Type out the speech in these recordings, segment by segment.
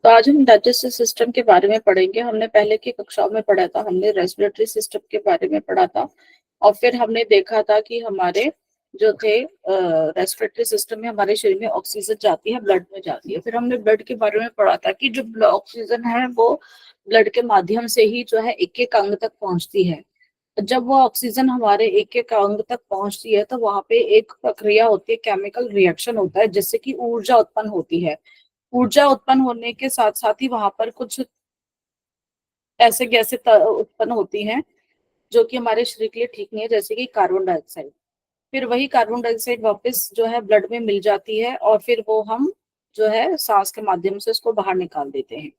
तो आज हम डाइजेस्टिव सिस्टम के बारे में पढ़ेंगे। हमने पहले की कक्षाओं में पढ़ा था, हमने रेस्पिरेटरी सिस्टम के बारे में पढ़ा था और फिर हमने देखा था कि हमारे जो थे रेस्पिरेटरी सिस्टम में हमारे शरीर में ऑक्सीजन जाती है, ब्लड में जाती है। फिर हमने ब्लड के बारे में पढ़ा था कि जो ऑक्सीजन है वो ब्लड के माध्यम से ही जो है एक एक अंग तक पहुंचती है। जब वो ऑक्सीजन हमारे एक एक अंग तक पहुंचती है तो वहां पे एक प्रक्रिया होती है, केमिकल रिएक्शन होता है, जिससे कि ऊर्जा उत्पन्न होती है। ऊर्जा उत्पन्न होने के साथ साथ ही वहां पर कुछ ऐसे गैसें उत्पन्न होती हैं जो कि हमारे शरीर के लिए ठीक नहीं है, जैसे कि कार्बन डाइऑक्साइड। फिर वही कार्बन डाइऑक्साइड वापस जो है ब्लड में मिल जाती है और फिर वो हम जो है सांस के माध्यम से उसको बाहर निकाल देते हैं।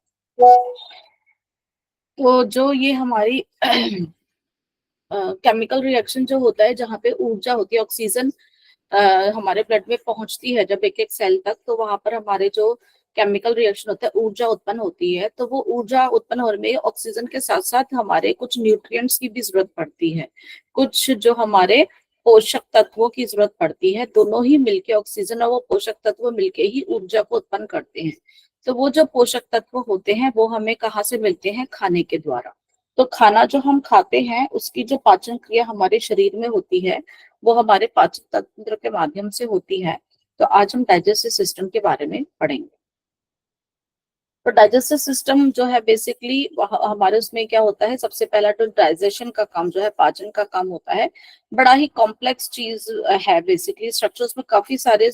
तो जो ये हमारी केमिकल रिएक्शन जो होता है, जहाँ पे ऊर्जा होती है, ऑक्सीजन हमारे ब्लड में पहुंचती है जब एक एक सेल तक, तो वहां पर हमारे जो केमिकल रिएक्शन होता है, ऊर्जा उत्पन्न होती है। तो वो ऊर्जा उत्पन्न होने में ऑक्सीजन के साथ साथ हमारे कुछ न्यूट्रिएंट्स की भी जरूरत पड़ती है, कुछ जो हमारे पोषक तत्वों की जरूरत पड़ती है। दोनों ही मिलके, ऑक्सीजन और वो पोषक तत्व मिलके ही ऊर्जा को उत्पन्न करते हैं। तो वो जो पोषक तत्व होते हैं वो हमें कहाँ से मिलते हैं? खाने के द्वारा। तो खाना जो हम खाते हैं उसकी जो पाचन क्रिया हमारे शरीर में होती है वो हमारे पाचन तंत्र के माध्यम से होती है। तो आज हम डाइजेस्टिव सिस्टम के बारे में पढ़ेंगे। तो डाइजेस्टिव सिस्टम जो है बेसिकली हमारे उसमें क्या होता है, सबसे पहला तो डाइजेशन का काम जो है, पाचन का काम होता है। बड़ा ही कॉम्प्लेक्स चीज है बेसिकली, स्ट्रक्चर्स में काफी सारे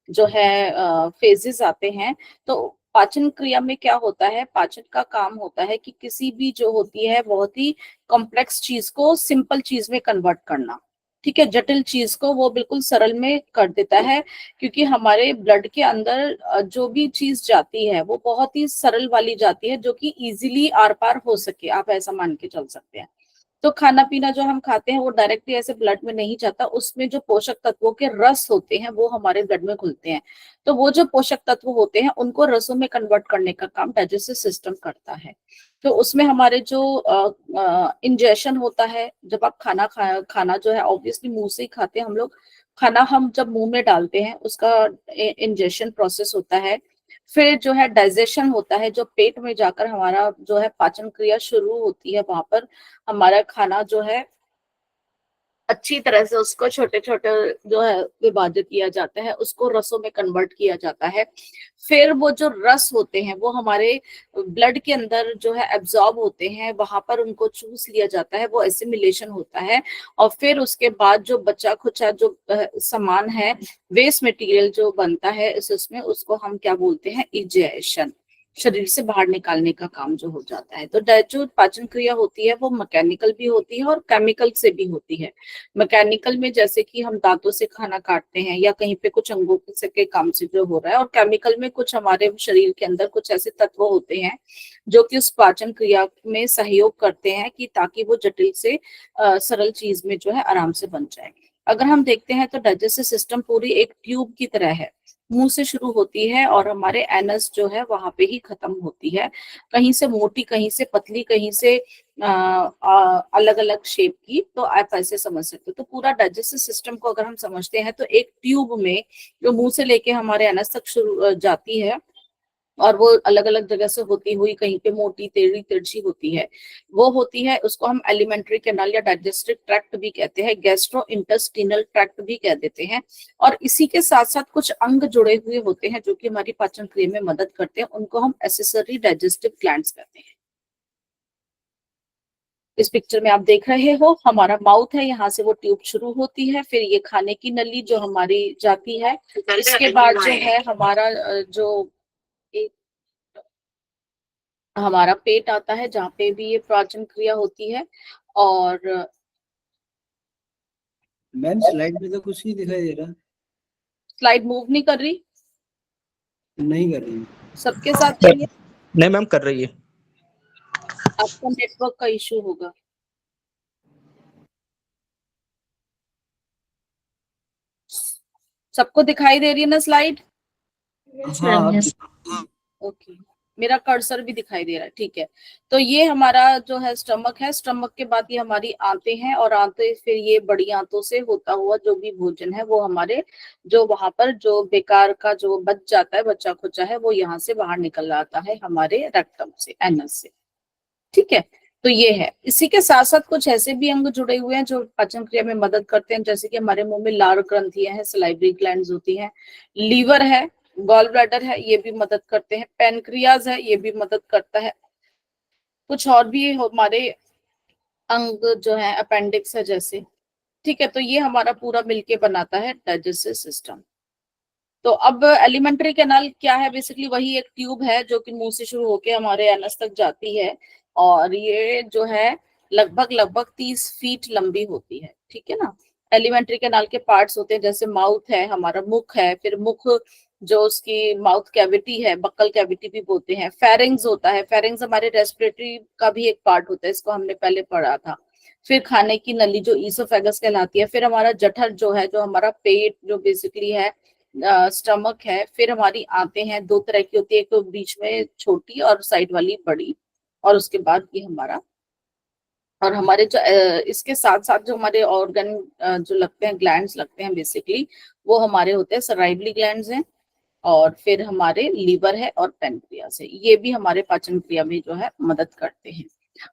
जो है फेजेस आते हैं। तो पाचन क्रिया में क्या होता है, पाचन का काम होता है कि किसी भी जो होती है बहुत ही कॉम्प्लेक्स चीज को सिंपल चीज में कन्वर्ट करना। ठीक है, जटिल चीज को वो बिल्कुल सरल में कर देता है, क्योंकि हमारे ब्लड के अंदर जो भी चीज जाती है वो बहुत ही सरल वाली जाती है, जो कि इजीली आर पार हो सके, आप ऐसा मान के चल सकते हैं। तो खाना पीना जो हम खाते हैं वो डायरेक्टली ऐसे ब्लड में नहीं जाता, उसमें जो पोषक तत्वों के रस होते हैं वो हमारे ब्लड में घुलते हैं। तो वो जो पोषक तत्व होते हैं उनको रसों में कन्वर्ट करने का काम डाइजेस्टिव सिस्टम करता है। तो उसमें हमारे जो इंजेशन होता है, जब आप खाना जो है ऑब्वियसली मुंह से ही खाते हैं हम लोग। खाना हम जब मुंह में डालते हैं उसका इंजेशन प्रोसेस होता है। फिर जो है डाइजेशन होता है, जो पेट में जाकर हमारा जो है पाचन क्रिया शुरू होती है, वहां पर हमारा खाना जो है अच्छी तरह से उसको छोटे छोटे जो है विभाजित किया जाता है, उसको रसों में कन्वर्ट किया जाता है। फिर वो जो रस होते हैं वो हमारे ब्लड के अंदर जो है एब्जॉर्ब होते हैं, वहां पर उनको चूस लिया जाता है, वो एसिमिलेशन होता है। और फिर उसके बाद जो बचा खुचा जो सामान है, वेस्ट मटेरियल जो बनता है इस उसमें, उसको हम क्या बोलते हैं? इजेशन। शरीर से बाहर निकालने का काम जो हो जाता है। तो जो पाचन क्रिया होती है वो मैकेनिकल भी होती है और केमिकल से भी होती है। मैकेनिकल में जैसे कि हम दांतों से खाना काटते हैं या कहीं पे कुछ अंगों से के काम से जो हो रहा है, और केमिकल में कुछ हमारे शरीर के अंदर कुछ ऐसे तत्व होते हैं जो कि उस पाचन क्रिया में सहयोग करते हैं कि ताकि वो जटिल से सरल चीज में जो है आराम से बन जाए। अगर हम देखते हैं तो डाइजेस्टिव सिस्टम पूरी एक ट्यूब की तरह है, मुंह से शुरू होती है और हमारे एनस जो है वहां पे ही खत्म होती है। कहीं से मोटी, कहीं से पतली, कहीं से अलग अलग शेप की। तो आप ऐसे समझ सकते हो। तो पूरा डाइजेस्टिव सिस्टम को अगर हम समझते हैं तो एक ट्यूब में जो मुंह से लेके हमारे एनस तक शुरू जाती है, और वो अलग अलग जगह से होती हुई कहीं पे मोटी, टेढ़ी, तिरछी होती है, वो होती है, उसको हम एलिमेंट्री कैनाल या डाइजेस्टिव ट्रैक्ट भी कहते हैं, गैस्ट्रो इंटेस्टिनल ट्रैक्ट भी कह देते हैं। और इसी के साथ साथ कुछ अंग जुड़े हुए होते हैं जो कि हमारी पाचन क्रिया में मदद करते हैं, उनको हम एक्सेसरी डाइजेस्टिव ग्लैंड्स कहते हैं। इस पिक्चर में आप देख रहे हो, हमारा माउथ है, यहाँ से वो ट्यूब शुरू होती है, फिर ये खाने की नली जो हमारी जाती है। इसके बाद जो है हमारा जो एक हमारा पेट आता है, जहाँ पे भी ये पाचन क्रिया होती है। और मैम स्लाइड में तो कुछ नहीं दिखाई दे रहा। स्लाइड मूव नहीं कर रही, नहीं कर रही। सबके साथ नहीं है, नहीं मैम, कर रही है। आपका नेटवर्क का इशू होगा। सबको दिखाई दे रही है ना स्लाइड? हाँ ओके। मेरा कर्सर भी दिखाई दे रहा है, ठीक है। तो ये हमारा जो है स्टमक है, स्टमक के बाद ये हमारी आंतें हैं, और आंतें फिर ये बड़ी आंतों से होता हुआ जो भी भोजन है वो हमारे जो वहां पर जो बेकार का जो बच जाता है, बचा खुचा है, वो यहाँ से बाहर निकल आता है हमारे रेक्टम से, एनस से, ठीक है। तो ये है। इसी के साथ साथ कुछ ऐसे भी अंग जुड़े हुए हैं जो पाचन क्रिया में मदद करते हैं, जैसे कि हमारे मुंह में लार ग्रंथियां हैं, सलाइवरी ग्लैंड्स होती हैं, लीवर है, गॉल ब्लैडर है, ये भी मदद करते हैं, पेनक्रियाज है, ये भी मदद करता है। कुछ और भी हमारे अंग जो है, अपेंडिक्स है जैसे, ठीक है। तो ये हमारा पूरा मिलके बनाता है डाइजेस्टिव सिस्टम। तो अब एलिमेंट्री कैनाल क्या है, बेसिकली वही एक ट्यूब है जो कि मुंह से शुरू होके हमारे एनस तक जाती है, और ये जो है लगभग लगभग 30 फीट लंबी होती है, ठीक है ना। एलिमेंट्री कैनाल के पार्ट्स होते हैं, जैसे माउथ है, हमारा मुख है, फिर मुख जो उसकी माउथ कैविटी है, बक्कल कैविटी भी बोलते हैं, फेरिंग्स होता है, फेरिंग्स हमारे रेस्पिरेटरी का भी एक पार्ट होता है, इसको हमने पहले पढ़ा था। फिर खाने की नली जो ईसोफेगस कहलाती है, फिर हमारा जठर जो है, जो हमारा पेट जो बेसिकली है, स्टमक है, फिर हमारी आंतें हैं, दो तरह की होती है, एक तो बीच में छोटी और साइड वाली बड़ी, और उसके बाद ये हमारा, और हमारे जो इसके साथ साथ जो हमारे ऑर्गन जो लगते हैं, ग्लैंड्स लगते हैं बेसिकली, वो हमारे होते हैं सराइवली ग्लैंड्स हैं, और फिर हमारे लीवर है और पेनक्रियास है, ये भी हमारे पाचन क्रिया में जो है मदद करते हैं।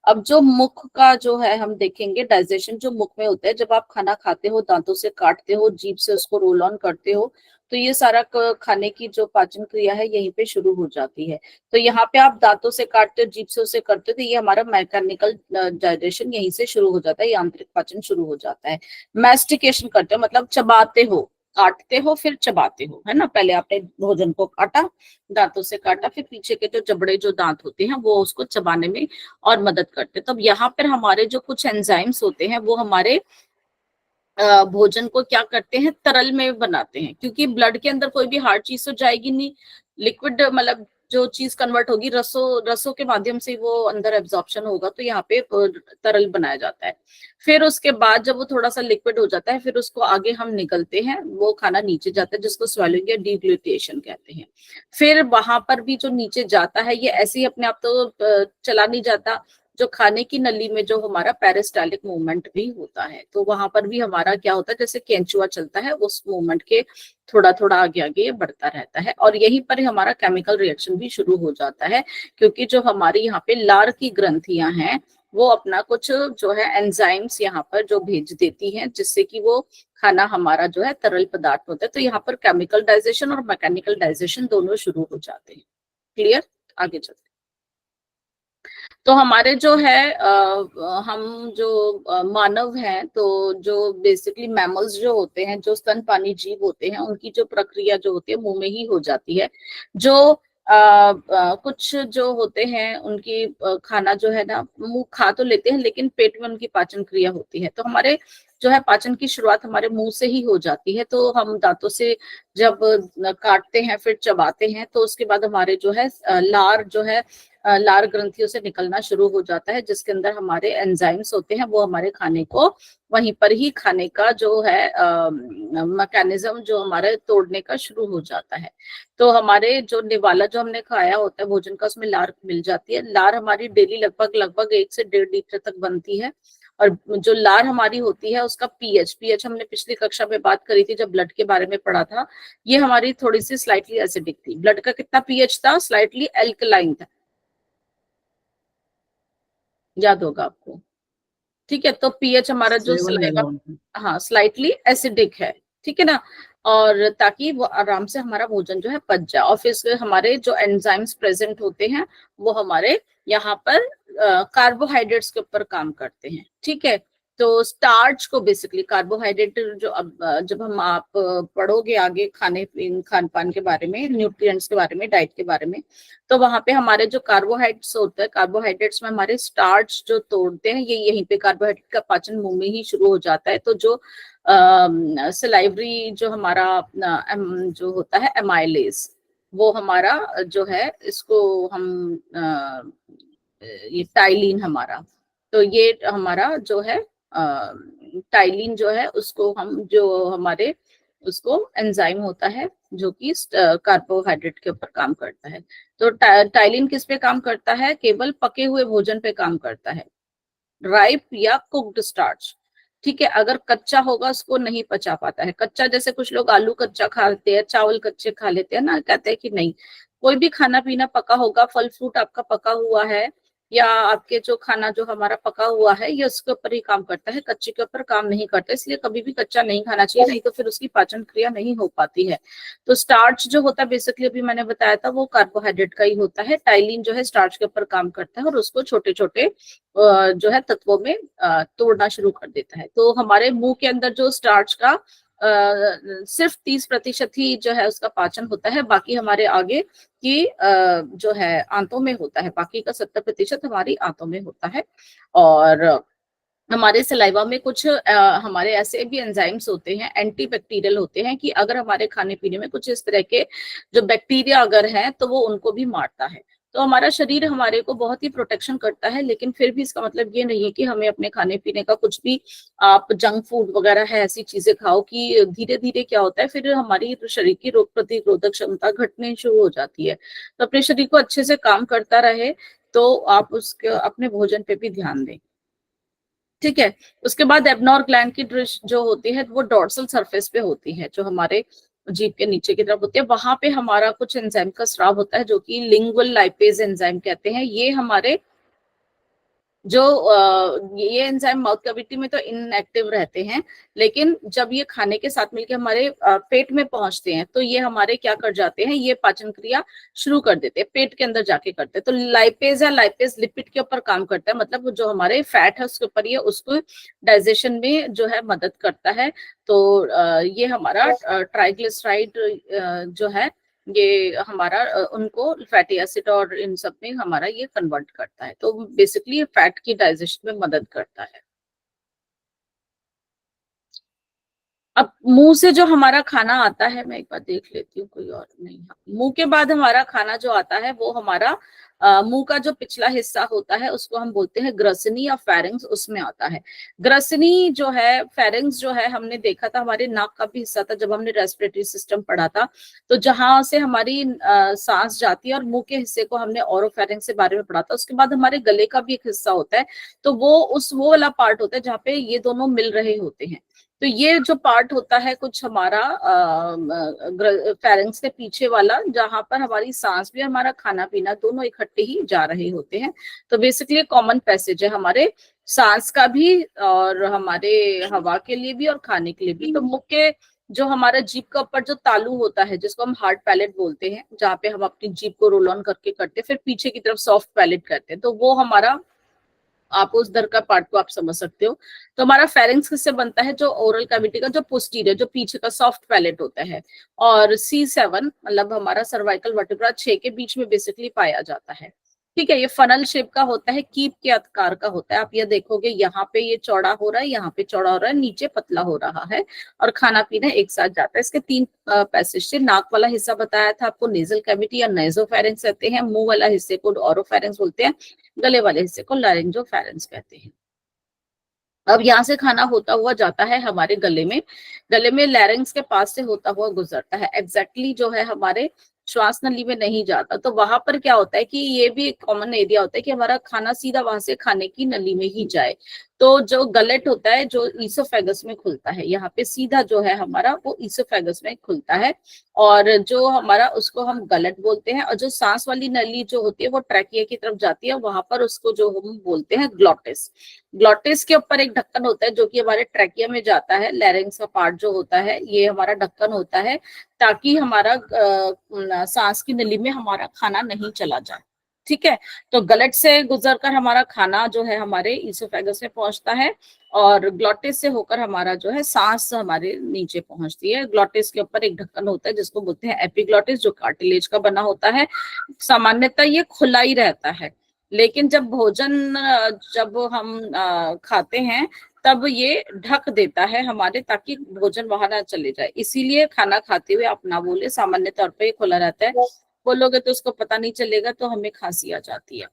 अब जो मुख का जो है हम देखेंगे, डाइजेशन जो मुख में होता है, जब आप खाना खाते हो, दांतों से काटते हो, जीभ से उसको रोल ऑन करते हो, तो ये सारा खाने की जो पाचन क्रिया है यहीं पे शुरू हो जाती है। तो यहाँ पे आप दांतों से काटते हो, जीभ से उसे करते हो, तो ये हमारा मैकेनिकल डाइजेशन यहीं से शुरू हो जाता है, यांत्रिक पाचन शुरू हो जाता है। मैस्टिकेशन करते हो मतलब चबाते हो, काटते हो फिर चबाते हो, है ना। पहले आपने भोजन को काटा, दांतों से काटा, फिर पीछे के जो जबड़े जो दांत होते हैं वो उसको चबाने में और मदद करते हैं। तब यहाँ पर हमारे जो कुछ एंजाइम्स होते हैं वो हमारे भोजन को क्या करते हैं, तरल में बनाते हैं, क्योंकि ब्लड के अंदर कोई भी हार्ड चीज तो जाएगी नहीं, लिक्विड मतलब जो चीज कन्वर्ट होगी रसों रसों के माध्यम से वो अंदर एब्जॉर्प्शन होगा, तो यहाँ पे तरल बनाया जाता है। फिर उसके बाद जब वो थोड़ा सा लिक्विड हो जाता है, फिर उसको आगे हम निकलते हैं, वो खाना नीचे जाता है, जिसको स्वेलिंग या डिग्लूटिएशन कहते हैं। फिर वहां पर भी जो नीचे जाता है, ये ऐसे ही अपने आप तो चला नहीं जाता, जो खाने की नली में जो हमारा पेरिस्टालिक मूवमेंट भी होता है, तो वहां पर भी हमारा क्या होता है, जैसे केंचुआ चलता है, उस मूवमेंट के थोड़ा थोड़ा आगे आगे बढ़ता रहता है, और यहीं पर हमारा केमिकल रिएक्शन भी शुरू हो जाता है, क्योंकि जो हमारी यहाँ पे लार की ग्रंथियां हैं, वो अपना कुछ जो है एंजाइम्स यहाँ पर जो भेज देती हैं, जिससे कि वो खाना हमारा जो है तरल पदार्थ होता है, तो यहाँ पर केमिकल डाइजेशन और मैकेनिकल डाइजेशन दोनों शुरू हो जाते हैं। क्लियर, आगे चलते हैं। तो हमारे जो है हम जो मानव हैं, तो जो बेसिकली मैमल्स जो होते हैं, जो स्तनपानी जीव होते हैं, उनकी जो प्रक्रिया जो होती है मुंह में ही हो जाती है। जो कुछ जो होते हैं उनकी खाना जो है ना, मुंह खा तो लेते हैं, लेकिन पेट में उनकी पाचन क्रिया होती है। तो हमारे जो है पाचन की शुरुआत हमारे मुंह से ही हो जाती है, तो हम दांतों से जब काटते हैं फिर चबाते हैं, तो उसके बाद हमारे जो है लार जो है लार ग्रंथियों से निकलना शुरू हो जाता है, जिसके अंदर हमारे एंजाइम्स होते हैं, वो हमारे खाने को वहीं पर ही खाने का जो है मैकेनिज्म जो हमारे तोड़ने का शुरू हो जाता है। तो हमारे जो निवाला जो हमने खाया होता है भोजन का, उसमें लार मिल जाती है। लार हमारी डेली लगभग लगभग 1 से 1.5 लीटर तक बनती है, और जो लार हमारी होती है उसका पीएच हमने पिछली कक्षा में बात करी थी जब ब्लड के बारे में पढ़ा था, ये हमारी थोड़ी सी स्लाइटली एसिडिक थी। ब्लड का कितना पीएच था, स्लाइटली एल्कलाइन था, याद होगा आपको, ठीक है। तो पीएच हमारा जो 7 सलाइवा, अराउंड। हाँ स्लाइटली एसिडिक है, ठीक है ना, और ताकि वो आराम से हमारा भोजन जो है पच जाए, और फिर हमारे जो एंजाइम्स प्रेजेंट होते हैं वो हमारे यहाँ पर कार्बोहाइड्रेट्स के ऊपर काम करते हैं, ठीक है। तो स्टार्च को बेसिकली कार्बोहाइड्रेट जो अब जब हम आप पढ़ोगे आगे खान पान के बारे में, न्यूट्रिएंट्स के बारे में, डाइट के बारे में, तो वहां पे हमारे जो कार्बोहाइड्रेट्स होते हैं, कार्बोहाइड्रेट्स में हमारे स्टार्च जो तोड़ते हैं, ये यहीं पे कार्बोहाइड्रेट का पाचन मुंह में ही शुरू हो जाता है। तो जो सलाइवरी जो हमारा जो होता है एमाइलेज, वो हमारा जो है इसको हम ये टाइलिन हमारा, तो ये हमारा जो है टाइलिन जो है उसको हम जो हमारे उसको एंजाइम होता है जो कि कार्बोहाइड्रेट के ऊपर काम करता है। तो टाइलिन किस पे काम करता है? केवल पके हुए भोजन पे काम करता है, राइप या कुक्ड स्टार्च। ठीक है, अगर कच्चा होगा उसको नहीं पचा पाता है। कच्चा जैसे कुछ लोग आलू कच्चा खा लेते हैं, चावल कच्चे खा लेते हैं ना, कहते हैं कि नहीं, कोई भी खाना पीना पका होगा, फल फ्रूट आपका पका हुआ है या आपके जो खाना जो हमारा पका हुआ है ये उसके ऊपर ही काम करता है, कच्चे के ऊपर काम नहीं करता। इसलिए कभी भी कच्चा नहीं खाना चाहिए, नहीं तो फिर उसकी पाचन क्रिया नहीं हो पाती है। तो स्टार्च जो होता है बेसिकली अभी मैंने बताया था वो कार्बोहाइड्रेट का ही होता है। टाइलिन जो है स्टार्च के ऊपर काम करता है और उसको छोटे छोटे जो है तत्वों में तोड़ना शुरू कर देता है। तो हमारे मुंह के अंदर जो स्टार्च का सिर्फ 30% ही जो है उसका पाचन होता है, बाकी हमारे आगे की जो है आंतों में होता है, बाकी का 70% हमारी आंतों में होता है। और हमारे सलाइवा में कुछ हमारे ऐसे भी एंजाइम्स होते हैं, एंटी बैक्टीरियल होते हैं, कि अगर हमारे खाने पीने में कुछ इस तरह के जो बैक्टीरिया अगर हैं तो वो उनको भी मारता है। तो हमारा शरीर हमारे को बहुत ही प्रोटेक्शन करता है, लेकिन फिर भी इसका मतलब ये नहीं है कि हमें अपने खाने पीने का कुछ भी आप जंक फूड वगैरह है ऐसी चीजें खाओ कि धीरे धीरे क्या होता है फिर हमारी शरीर की रोग प्रतिरोधक क्षमता घटने शुरू हो जाती है। तो अपने शरीर को अच्छे से काम करता रहे तो आप उसके अपने भोजन पे भी ध्यान दें। ठीक है, उसके बाद एबनोर ग्लैंड की डिश जो होती है वो डॉर्सल सरफेस पे होती है, जो हमारे जीभ के नीचे की तरफ होती है। वहां पे हमारा कुछ एंजाइम का स्राव होता है जो कि लिंगुअल लाइपेज एंजाइम कहते हैं। ये हमारे जो ये एंजाइम माउथ कैविटी में तो इनएक्टिव रहते हैं, लेकिन जब ये खाने के साथ मिलकर हमारे पेट में पहुंचते हैं तो ये हमारे क्या कर जाते हैं, ये पाचन क्रिया शुरू कर देते हैं, पेट के अंदर जाके करते हैं। तो लाइपेज या लाइपेज लिपिड के ऊपर काम करता है, मतलब जो हमारे फैट है उसके ऊपर ये उसको डाइजेशन में जो है मदद करता है। तो ये हमारा ट्राइग्लिसराइड जो है ये हमारा उनको फैटी एसिड और इन सब में हमारा ये कन्वर्ट करता है। तो बेसिकली ये फैट की डाइजेशन में मदद करता है। अब मुंह से जो हमारा खाना आता है, मैं एक बार देख लेती हूँ कोई और नहीं, हाँ, मुंह के बाद हमारा खाना जो आता है वो हमारा मुंह का जो पिछला हिस्सा होता है उसको हम बोलते हैं ग्रसनी या फेरिंग्स, उसमें आता है। ग्रसनी जो है, फेरिंग्स जो है, हमने देखा था हमारे नाक का भी हिस्सा था जब हमने रेस्पिरेटरी सिस्टम पढ़ा था। तो जहां से हमारी सांस जाती है, और मुंह के हिस्से को हमने ओरोफेरिंग्स के बारे में पढ़ा था। उसके बाद हमारे गले का भी एक हिस्सा होता है, तो वो वाला पार्ट होता है जहाँ पे ये दोनों मिल रहे होते हैं। तो ये जो पार्ट होता है कुछ हमारा फेरेंक्स के पीछे वाला, जहां पर हमारी सांस भी हमारा खाना पीना दोनों इकट्ठे ही जा रहे होते हैं। तो बेसिकली कॉमन पैसेज है हमारे सांस का भी और हमारे हवा के लिए भी और खाने के लिए भी। तो मुख्य जो हमारा जीभ का ऊपर जो तालू होता है जिसको हम हार्ड पैलेट बोलते हैं, जहाँ पे हम अपनी जीभ को रोल ऑन करके करते हैं, फिर पीछे की तरफ सॉफ्ट पैलेट करते हैं, तो वो हमारा आप उस दर का पार्ट को आप समझ सकते हो। तो हमारा फेरेंक्स किससे बनता है, जो ओरल कैविटी का जो पोस्टीरियर जो पीछे का सॉफ्ट पैलेट होता है, और C7 मतलब हमारा सर्वाइकल वर्टिब्रा 6 के बीच में बेसिकली पाया जाता है। ठीक है, ये फनल शेप का होता है, कीप के आकार का होता है। आप ये देखोगे यहाँ पे ये चौड़ा हो रहा है, यहाँ पे चौड़ा हो रहा है, नीचे पतला हो रहा है, और खाना पीना एक साथ जाता है। इसके 3 पैसेज से। नाक वाला हिस्सा बताया था आपको नेजल कैविटी या नेजोफेरेंक्स कहते हैं, मुंह वाला हिस्से को ओरोफेरेंक्स बोलते हैं, गले वाले हिस्से को लैरिंजोफेरेंक्स कहते हैं। अब यहाँ से खाना होता हुआ जाता है हमारे गले में, गले में लैरिंग्स के पास से होता हुआ गुजरता है, एग्जैक्टली जो है हमारे श्वास नली में नहीं जाता। तो वहां पर क्या होता है कि ये भी एक कॉमन एरिया होता है कि हमारा खाना सीधा वहां से खाने की नली में ही जाए। तो जो गलेट होता है जो ईसोफेगस में खुलता है, यहाँ पे सीधा जो है हमारा वो ईसोफेगस में खुलता है, और जो हमारा उसको हम गलट बोलते हैं। और जो सांस वाली नली जो होती है वो ट्रैकिया की तरफ जाती है, वहां पर उसको जो हम बोलते हैं ग्लॉटिस। ग्लॉटिस के ऊपर एक ढक्कन होता है जो कि हमारे ट्रैकिया में जाता है, लैरिंग्स का पार्ट जो होता है ये हमारा ढक्कन होता है, ताकि हमारा सांस की नली में हमारा खाना नहीं चला जाए। ठीक है, तो गलट से गुजरकर हमारा खाना जो है हमारे ईसोफेगस में पहुंचता है, और ग्लॉटिस से होकर हमारा जो है सांस हमारे नीचे पहुंचती है। ग्लॉटिस के ऊपर एक ढक्कन होता है जिसको बोलते हैं एपिग्लॉटिस, जो कार्टिलेज का बना होता है। सामान्यतः ये खुला ही रहता है, लेकिन जब भोजन जब हम खाते हैं तब ये ढक देता है हमारे, ताकि भोजन वहां ना चले जाए। इसीलिए खाना खाते हुए आप ना बोले, सामान्य तौर पे ये खुला रहता है, बोलोगे तो उसको पता नहीं चलेगा, तो हमें खांसी आ जाती है।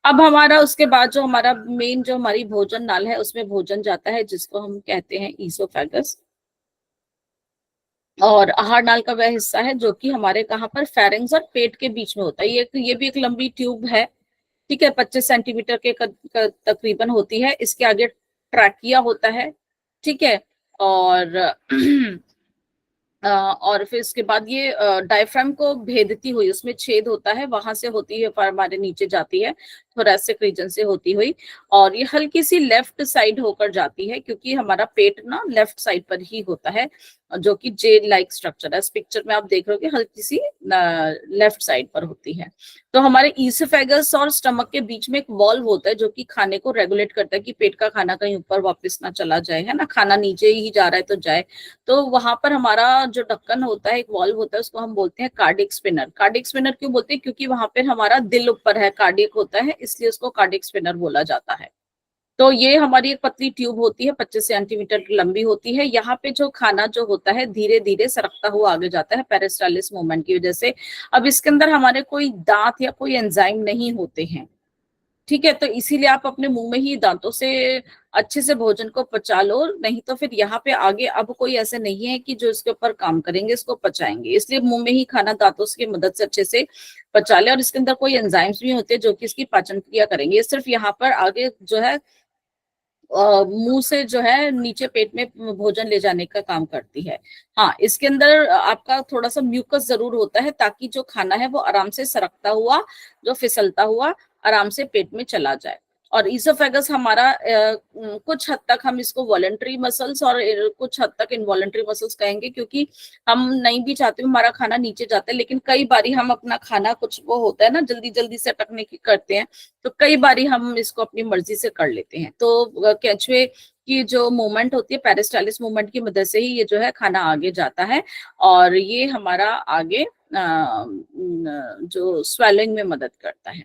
अब हमारा उसके बाद जो हमारा मेन जो हमारी भोजन नाल है उसमें भोजन जाता है, जिसको हम कहते हैं ईसोफेगस। और आहार नाल का वह हिस्सा है जो कि हमारे कहाँ पर फेरिंग्स और पेट के बीच में होता है। ये भी एक लंबी ट्यूब है, ठीक है, 25 सेंटीमीटर के तकरीबन होती है। इसके आगे ट्रैकिया होता है, ठीक है, और और फिर इसके बाद ये डायफ्राम को भेदती हुई, उसमें छेद होता है, वहां से होती है, पर हमारे नीचे जाती है, थोरैसिक रीजन से होती हुई, और ये हल्की सी लेफ्ट साइड होकर जाती है, क्योंकि हमारा पेट ना लेफ्ट साइड पर ही होता है, जो कि जेल लाइक स्ट्रक्चर है। इस पिक्चर में आप देख रहे हो कि हल्की सी लेफ्ट साइड पर होती है। तो हमारे ईसोफेगस और स्टमक के बीच में एक वॉल्व होता है जो कि खाने को रेगुलेट करता है कि पेट का खाना कहीं ऊपर वापस ना चला जाए, है ना, खाना नीचे ही जा रहा है तो जाए। तो वहां पर हमारा जो ढक्कन होता है, एक वॉल्व होता है, उसको हम बोलते हैं कार्डियक स्पिनर। कार्डियक स्पिनर क्यों बोलते हैं? क्योंकि वहां पर हमारा दिल ऊपर है, कार्डियक होता है, इसलिए उसको कार्डियक स्पिनर बोला जाता है। तो ये हमारी एक पतली ट्यूब होती है, 25 सेंटीमीटर लंबी होती है। यहाँ पे जो खाना जो होता है धीरे धीरे सरकता हुआ आगे जाता है पेरिस्टालिस मूवमेंट की वजह से। अब इसके अंदर हमारे कोई दांत या कोई एंजाइम नहीं होते हैं, ठीक है, तो इसीलिए आप अपने मुंह में ही दांतों से अच्छे से भोजन को पचा लो, नहीं तो फिर यहाँ पे आगे अब कोई ऐसे नहीं है कि जो इसके ऊपर काम करेंगे, इसको पचाएंगे, इसलिए मुंह में ही खाना दांतों की मदद से अच्छे से पचा ले। और इसके अंदर कोई एंजाइम्स भी होते हैं जो कि इसकी पाचन क्रिया करेंगे। ये सिर्फ यहाँ पर आगे जो है मुंह से जो है नीचे पेट में भोजन ले जाने का काम करती है। हाँ, इसके अंदर आपका थोड़ा सा म्यूकस जरूर होता है, ताकि जो खाना है वो आराम से सरकता हुआ, जो फिसलता हुआ आराम से पेट में चला जाए। और ईसोफेगस हमारा कुछ हद तक हम इसको वॉलंटरी मसल्स और कुछ हद तक इनवॉलंटरी मसल्स कहेंगे, क्योंकि हम नहीं भी चाहते हमारा खाना नीचे जाता है, लेकिन कई बारी हम अपना खाना, कुछ वो होता है ना, जल्दी जल्दी से टकने की करते हैं, तो कई बारी हम इसको अपनी मर्जी से कर लेते हैं। तो केंचुए की जो मूवमेंट होती है, पेरिस्टालिस मूवमेंट की मदद से ही ये जो है खाना आगे जाता है, और ये हमारा आगे जो स्वेलिंग में मदद करता है।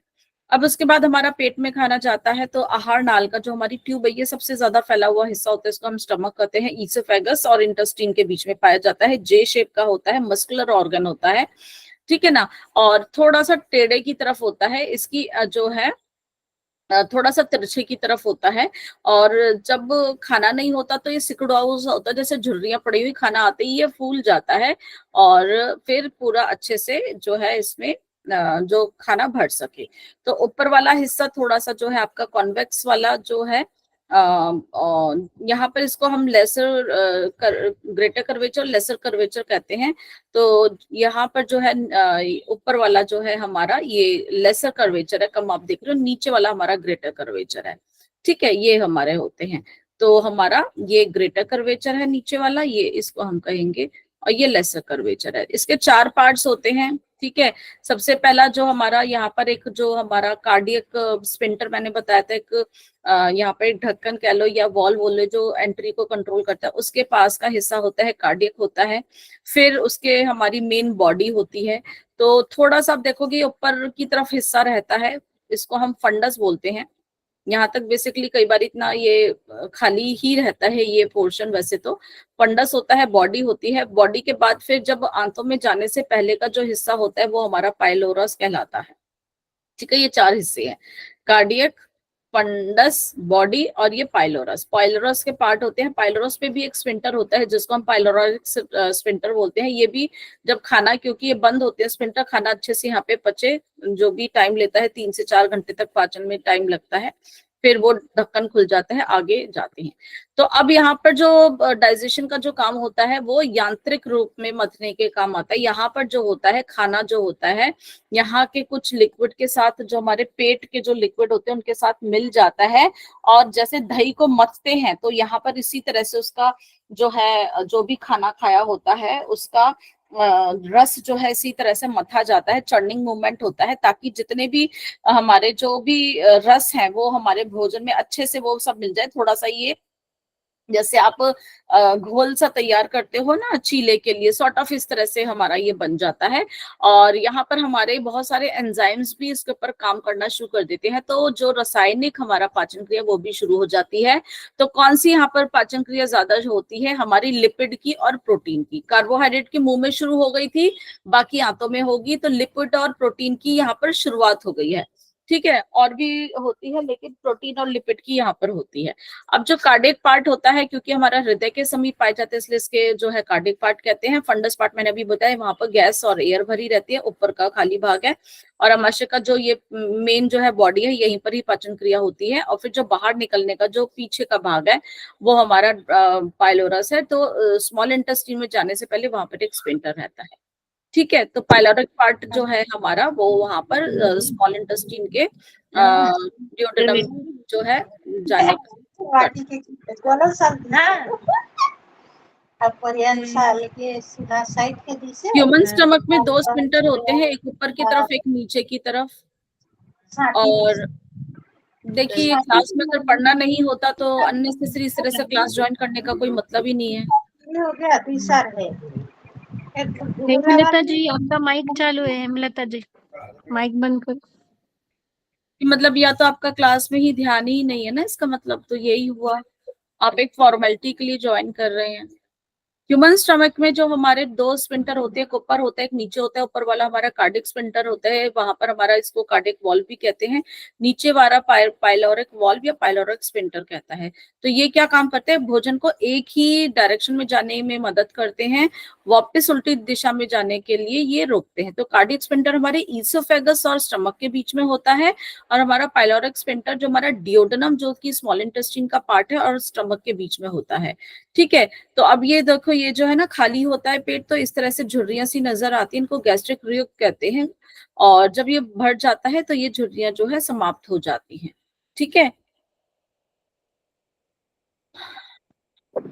अब उसके बाद हमारा पेट में खाना जाता है, तो आहार नाल का जो हमारी ट्यूब है, ये सबसे ज्यादा फैला हुआ हिस्सा होता है, इसको हम स्टमक कहते हैं। ईसोफेगस और इंटेस्टाइन के बीच में पाया जाता है, जे शेप का होता है, मस्कुलर ऑर्गन होता है, ठीक है ना, और थोड़ा सा टेढ़े की तरफ होता है, इसकी जो है थोड़ा सा तिरछे की तरफ होता है। और जब खाना नहीं होता तो ये सिकुड़ा हुआ होता है, जैसे झुर्रियां पड़ी हुई, खाना आते ही ये फूल जाता है, और फिर पूरा अच्छे से जो है इसमें जो खाना भर सके। तो ऊपर वाला हिस्सा थोड़ा सा जो है आपका कॉन्वेक्स वाला जो है, यहाँ पर इसको हम lesser greater curvature, lesser curvature कहते हैं। तो यहाँ पर जो है ऊपर वाला जो है हमारा ये लेसर कर्वेचर है, कम आप देख रहे हो, नीचे वाला हमारा ग्रेटर कर्वेचर है, ठीक है, ये हमारे होते हैं। तो हमारा ये ग्रेटर कर्वेचर है नीचे वाला, ये इसको हम कहेंगे, और ये लेसर कर्वेचर है। इसके 4 पार्ट्स होते हैं, ठीक है। सबसे पहला जो हमारा यहाँ पर एक जो हमारा कार्डियक स्पिंटर मैंने बताया था, एक यहाँ पे एक ढक्कन कह लो या वॉल्व बोलो, जो एंट्री को कंट्रोल करता है, उसके पास का हिस्सा होता है कार्डियक होता है। फिर उसके हमारी मेन बॉडी होती है। तो थोड़ा सा आप देखोगे ऊपर की तरफ हिस्सा रहता है, इसको हम फंडस बोलते हैं। यहाँ तक बेसिकली कई बार इतना ये खाली ही रहता है ये पोर्शन, वैसे तो फंडस होता है, बॉडी होती है। बॉडी के बाद फिर जब आंतों में जाने से पहले का जो हिस्सा होता है वो हमारा पाइलोरस कहलाता है, ठीक है। ये 4 हिस्से हैं, कार्डियक, फंडस, बॉडी और ये पाइलोरस। पाइलोरस के पार्ट होते हैं, पाइलोरस पे भी एक स्फिंक्टर होता है जिसको हम पाइलोरिक स्फिंक्टर बोलते हैं। ये भी जब खाना, क्योंकि ये बंद होते हैं स्फिंक्टर, खाना अच्छे से यहाँ पे पचे, जो भी टाइम लेता है 3 से 4 घंटे तक पाचन में टाइम लगता है, फिर वो ढक्कन खुल जाता है, आगे जाते हैं। तो अब यहाँ पर जो डाइजेशन का जो काम होता है वो यांत्रिक रूप में मथने के काम आता है। यहाँ पर जो होता है खाना जो होता है, यहाँ के कुछ लिक्विड के साथ, जो हमारे पेट के जो लिक्विड होते हैं उनके साथ मिल जाता है, और जैसे दही को मथते हैं, तो यहाँ पर इसी तरह से उसका जो है, जो भी खाना खाया होता है उसका रस जो है इसी तरह से मथा जाता है, चर्निंग मूवमेंट होता है, ताकि जितने भी हमारे जो भी रस हैं वो हमारे भोजन में अच्छे से वो सब मिल जाए। थोड़ा सा ये जैसे आप घोल सा तैयार करते हो ना चीले के लिए, सॉर्ट ऑफ इस तरह से हमारा ये बन जाता है। और यहाँ पर हमारे बहुत सारे एंजाइम्स भी इसके ऊपर काम करना शुरू कर देते हैं, तो जो रासायनिक हमारा पाचन क्रिया वो भी शुरू हो जाती है। तो कौन सी यहाँ पर पाचन क्रिया ज्यादा होती है? हमारी लिपिड की और प्रोटीन की। कार्बोहाइड्रेट की मुंह में शुरू हो गई थी, बाकी आंतों में होगी, तो लिपिड और प्रोटीन की यहाँ पर शुरुआत हो गई है। ठीक है, और भी होती है, लेकिन प्रोटीन और लिपिड की यहाँ पर होती है। अब जो कार्डियक पार्ट होता है, क्योंकि हमारा हृदय के समीप पाए जाते हैं, इसलिए इसके जो है कार्डियक पार्ट कहते हैं। फंडस पार्ट मैंने अभी बताया, वहां पर गैस और एयर भरी रहती है, ऊपर का खाली भाग है। और आमाशय का जो ये मेन जो है बॉडी है, यहीं पर ही पाचन क्रिया होती है। और फिर जो बाहर निकलने का जो पीछे का भाग है, वो हमारा पाइलोरस है। तो स्मॉल इंटेस्टाइन में जाने से पहले वहां पर एक स्फिंक्टर रहता है। ठीक है, तो पाइलोरिक पार्ट जो है हमारा, वो वहां पर स्मॉल इंटेस्टाइन के ड्यूोडेनम जो है जाने का। ह्यूमन स्टमक में दो स्फिंक्टर होते हैं, एक ऊपर की तरफ, एक नीचे की तरफ। और देखिए, क्लास में अगर पढ़ना नहीं होता तो अननेसेसरी इस तरह से क्लास ज्वाइन करने का कोई मतलब ही नहीं है। हेमलता जी, आपका माइक चालू है। हेमलता जी, माइक बंद कर। मतलब या तो आपका क्लास में ही ध्यान ही नहीं है ना, इसका मतलब तो यही हुआ, आप एक फॉर्मेलिटी के लिए ज्वाइन कर रहे हैं। ह्यूमन स्टमक में जो हमारे दो स्फिंक्टर होते हैं, एक ऊपर होता है एक नीचे होता है। ऊपर वाला हमारा कार्डिक स्फिंक्टर होता है, वहां पर हमारा, इसको कार्डिक वॉल्व भी कहते हैं। नीचे वाला पाइलोरिक वॉल्व या पाइलोरिक स्फिंक्टर कहता है। तो ये क्या काम करते हैं, भोजन को एक ही डायरेक्शन में जाने में मदद करते हैं, वापस उल्टी दिशा में जाने के लिए ये रोकते हैं। तो कार्डिक स्फिंक्टर हमारे ईसोफेगस और स्टमक के बीच में होता है, और हमारा पाइलोरिक स्फिंक्टर जो हमारा डियोडेनम, जो कि स्मॉल इंटेस्टाइन का पार्ट है, और स्टमक के बीच में होता है। ठीक है, तो अब ये देखो, ये जो है ना खाली होता है पेट, तो इस तरह से झुर्रियां सी नजर आती है, इनको गैस्ट्रिक रिग कहते हैं। और जब ये भर जाता है तो ये झुर्रियां जो है समाप्त हो जाती हैं। ठीक है,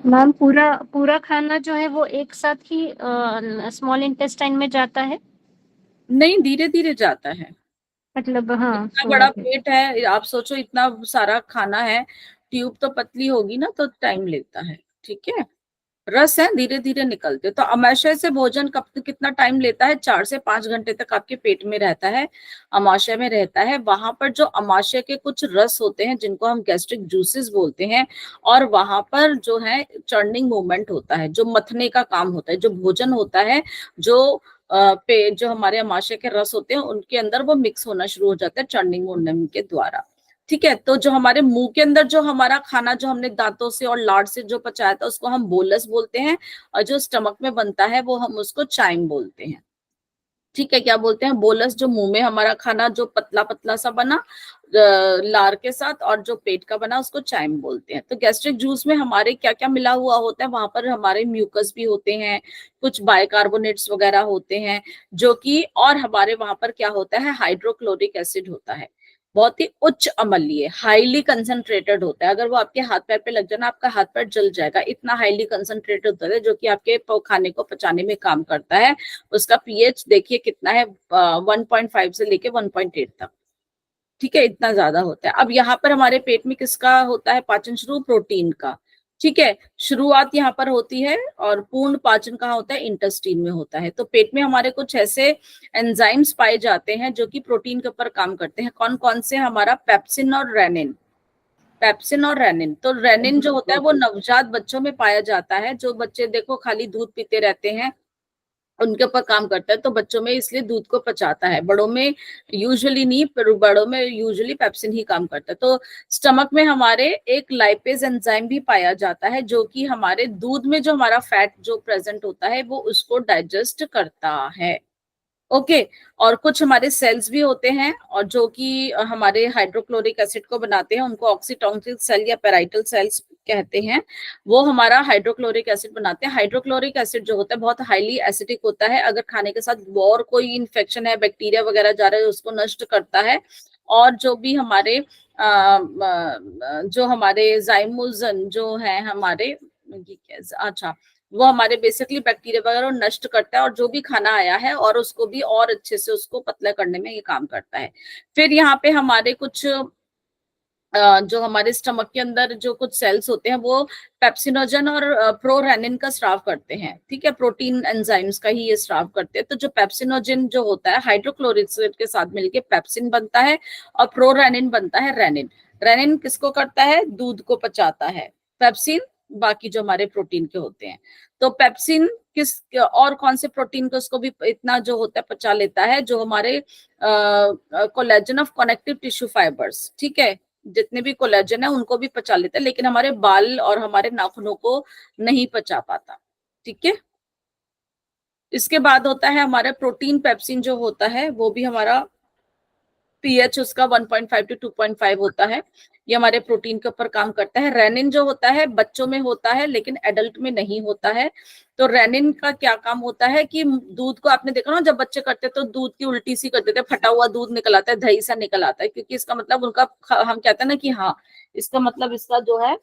मैम, पूरा पूरा खाना जो है वो एक साथ ही स्मॉल इंटेस्टाइन में जाता है? नहीं, धीरे धीरे जाता है। मतलब हाँ, इतना बड़ा पेट है, आप सोचो इतना सारा खाना है, ट्यूब तो पतली होगी ना, तो टाइम लेता है। ठीक है, रस है, धीरे धीरे निकलते। तो अमाशय से भोजन कब कितना टाइम लेता है, 4 से 5 घंटे तक आपके पेट में रहता है, अमाशय में रहता है। वहां पर जो अमाशय के कुछ रस होते हैं, जिनको हम गैस्ट्रिक जूसेस बोलते हैं, और वहां पर जो है चर्निंग मूवमेंट होता है, जो मथने का काम होता है, जो भोजन होता है, जो जो हमारे अमाशय के रस होते हैं उनके अंदर वो मिक्स होना शुरू हो जाता है चर्निंग मूवमेंट के द्वारा। ठीक है, तो जो हमारे मुंह के अंदर जो हमारा खाना, जो हमने दांतों से और लार से जो पचाया था, उसको हम बोलस बोलते हैं। और जो स्टमक में बनता है, वो हम उसको चाइम बोलते हैं। ठीक है, क्या बोलते हैं, बोलस जो मुंह में हमारा खाना जो पतला पतला सा बना लार के साथ, और जो पेट का बना उसको चाइम बोलते हैं। तो गैस्ट्रिक जूस में हमारे क्या क्या मिला हुआ होता है, वहां पर हमारे म्यूकस भी होते हैं, कुछ बाइकार्बोनेट्स वगैरह होते हैं, जो कि, और हमारे वहां पर क्या होता है, हाइड्रोक्लोरिक एसिड होता है, बहुत ही उच्च अम्लीय, हाईली कंसंट्रेटेड होता है। अगर वो आपके हाथ पैर पे लग जाना, आपका हाथ पैर जल जाएगा, इतना हाईली कंसंट्रेटेड होता है, जो कि आपके खाने को पचाने में काम करता है। उसका पीएच देखिए कितना है, 1.5 से लेके 1.8 तक। ठीक है, इतना ज्यादा होता है। अब यहाँ पर हमारे पेट में किसका होता है पाचन शुरू, प्रोटीन का। ठीक है, शुरुआत यहाँ पर होती है, और पूर्ण पाचन कहाँ होता है, इंटेस्टाइन में होता है। तो पेट में हमारे कुछ ऐसे एंजाइम्स पाए जाते हैं जो कि प्रोटीन के ऊपर काम करते हैं। कौन कौन से, हमारा पेप्सिन और रेनिन। पेप्सिन और रेनिन, तो रेनिन जो होता है वो नवजात बच्चों में पाया जाता है। जो बच्चे देखो खाली दूध पीते रहते हैं, उनके ऊपर काम करता है। तो बच्चों में इसलिए दूध को पचाता है, बड़ों में यूजुअली नहीं, पर बड़ों में यूजुअली पेप्सिन ही काम करता है। तो स्टमक में हमारे एक लाइपेज एंजाइम भी पाया जाता है, जो कि हमारे दूध में जो हमारा फैट जो प्रेजेंट होता है, वो उसको डाइजेस्ट करता है। ओके, और कुछ हमारे सेल्स भी होते हैं, और जो कि हमारे हाइड्रोक्लोरिक एसिड को बनाते हैं, उनको ऑक्सीटॉक्सिक सेल या पेराइटल सेल्स कहते हैं। वो हमारा हाइड्रोक्लोरिक एसिड बनाते हैं। हाइड्रोक्लोरिक एसिड जो होता है बहुत हाईली एसिडिक होता है, अगर खाने के साथ और कोई इन्फेक्शन है, बैक्टीरिया वगैरह जा रहा है, उसको नष्ट करता है। और जो भी हमारे जो हमारे जाइमोजन जो है हमारे, अच्छा, वो हमारे बेसिकली बैक्टीरिया वगैरह नष्ट करता है, और जो भी खाना आया है और उसको भी और अच्छे से उसको पतला करने में ये काम करता है। फिर यहाँ पे हमारे कुछ जो हमारे स्टमक के अंदर जो कुछ सेल्स होते हैं, वो पेप्सिनोजन और प्रोरेनिन का स्राव करते हैं। ठीक है, प्रोटीन एंजाइम्स का ही ये स्राव करते हैं। तो जो पेप्सिनोजन जो होता है, हाइड्रोक्लोरिक एसिड के साथ मिलके पेप्सिन बनता है, और प्रोरेनिन बनता है रेनिन। रेनिन किसको करता है, दूध को पचाता है। पेप्सिन बाकी जो हमारे प्रोटीन के होते हैं। तो पेप्सिन किस और कौन से प्रोटीन को उसको भी इतना जो होता है पचा लेता है, जो हमारे collagen of connective tissue fibres, ठीक है, जितने भी कोलेजन है उनको भी पचा लेता है, लेकिन हमारे बाल और हमारे नाखूनों को नहीं पचा पाता, ठीक है। इसके बाद होता है हमारा प्रोटीन पेप्सिन जो होता है, वो भी हमारा पीएच उसका 1.5 to 2.5 होता है। ये हमारे प्रोटीन के ऊपर काम करता है। रेनिन जो होता है बच्चों में होता है लेकिन एडल्ट में नहीं होता है। तो रेनिन का क्या काम होता है कि दूध को आपने देखा ना, जब बच्चे करते तो दूध की उल्टी सी करते थे, फटा हुआ दूध निकल आता है, दही सा निकल आता है, क्योंकि इसका मतलब उनका, हम कहते हैं ना कि हाँ इसका मतलब इसका जो है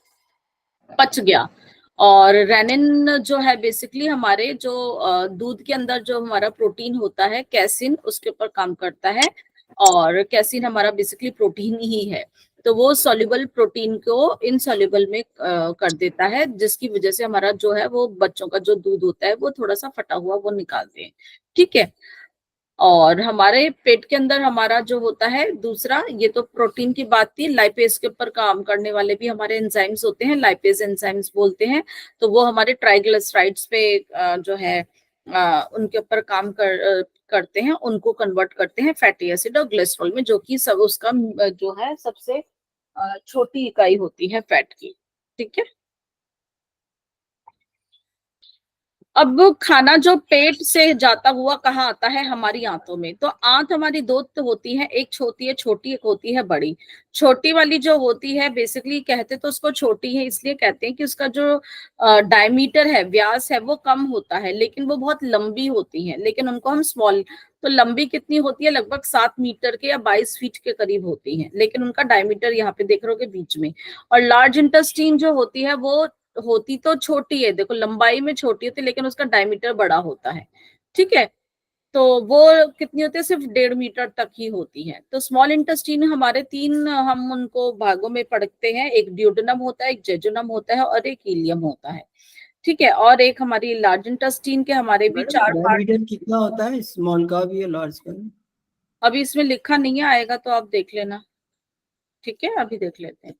पच गया। और रेनिन जो है बेसिकली हमारे जो दूध के अंदर जो हमारा प्रोटीन होता है कैसिन, उसके ऊपर काम करता है। और कैसिन हमारा बेसिकली प्रोटीन ही है, तो वो सॉल्युबल प्रोटीन को इनसॉल्युबल में कर देता है, जिसकी वजह से हमारा जो है वो बच्चों का जो दूध होता है वो थोड़ा सा फटा हुआ वो निकालते हैं, ठीक है। और हमारे पेट के अंदर हमारा जो होता है दूसरा, ये तो प्रोटीन की बात थी, लाइपेज के ऊपर काम करने वाले भी हमारे एंजाइम्स होते हैं, लाइपेज एंजाइम्स बोलते हैं। तो वो हमारे ट्राइग्लिसराइड्स पे जो है उनके ऊपर काम करते हैं, उनको कन्वर्ट करते हैं फैटी एसिड और ग्लिसरॉल में, जो कि सब उसका जो है सबसे छोटी इकाई होती है फैट की, ठीक है। अब खाना जो पेट से जाता हुआ कहाँ आता है, हमारी आंतों में। तो आंत हमारी दो तो होती है, एक होती है छोटी, एक होती है बड़ी। छोटी वाली जो होती है बेसिकली कहते तो उसको छोटी है इसलिए कहते हैं कि उसका जो डायमीटर है, व्यास है, वो कम होता है, लेकिन वो बहुत लंबी होती है, लेकिन उनको हम स्मॉल। तो लंबी कितनी होती है, लगभग 7 मीटर के या 22 फीट के करीब होती है, लेकिन उनका डायमीटर यहाँ पे देख रहे हो बीच में। और लार्ज इंटेस्टाइन जो होती है वो होती तो छोटी है, देखो लंबाई में छोटी होती है लेकिन उसका डायमीटर बड़ा होता है, ठीक है। तो वो कितनी होती है, सिर्फ 1.5 मीटर तक ही होती है। तो स्मॉल इंटेस्टाइन हमारे तीन, हम उनको भागों में पढ़ते हैं, एक ड्यूडेनम होता है, एक जेजुनम होता है और एक इलियम होता है, ठीक है। और एक हमारी लार्ज इंटेस्टाइन के हमारे भी 4 पार्ट। डायमीटर कितना होता है स्मॉल का भी और लार्ज का भी? अभी इसमें लिखा नहीं है, आएगा तो आप देख लेना, ठीक है, अभी देख लेते हैं।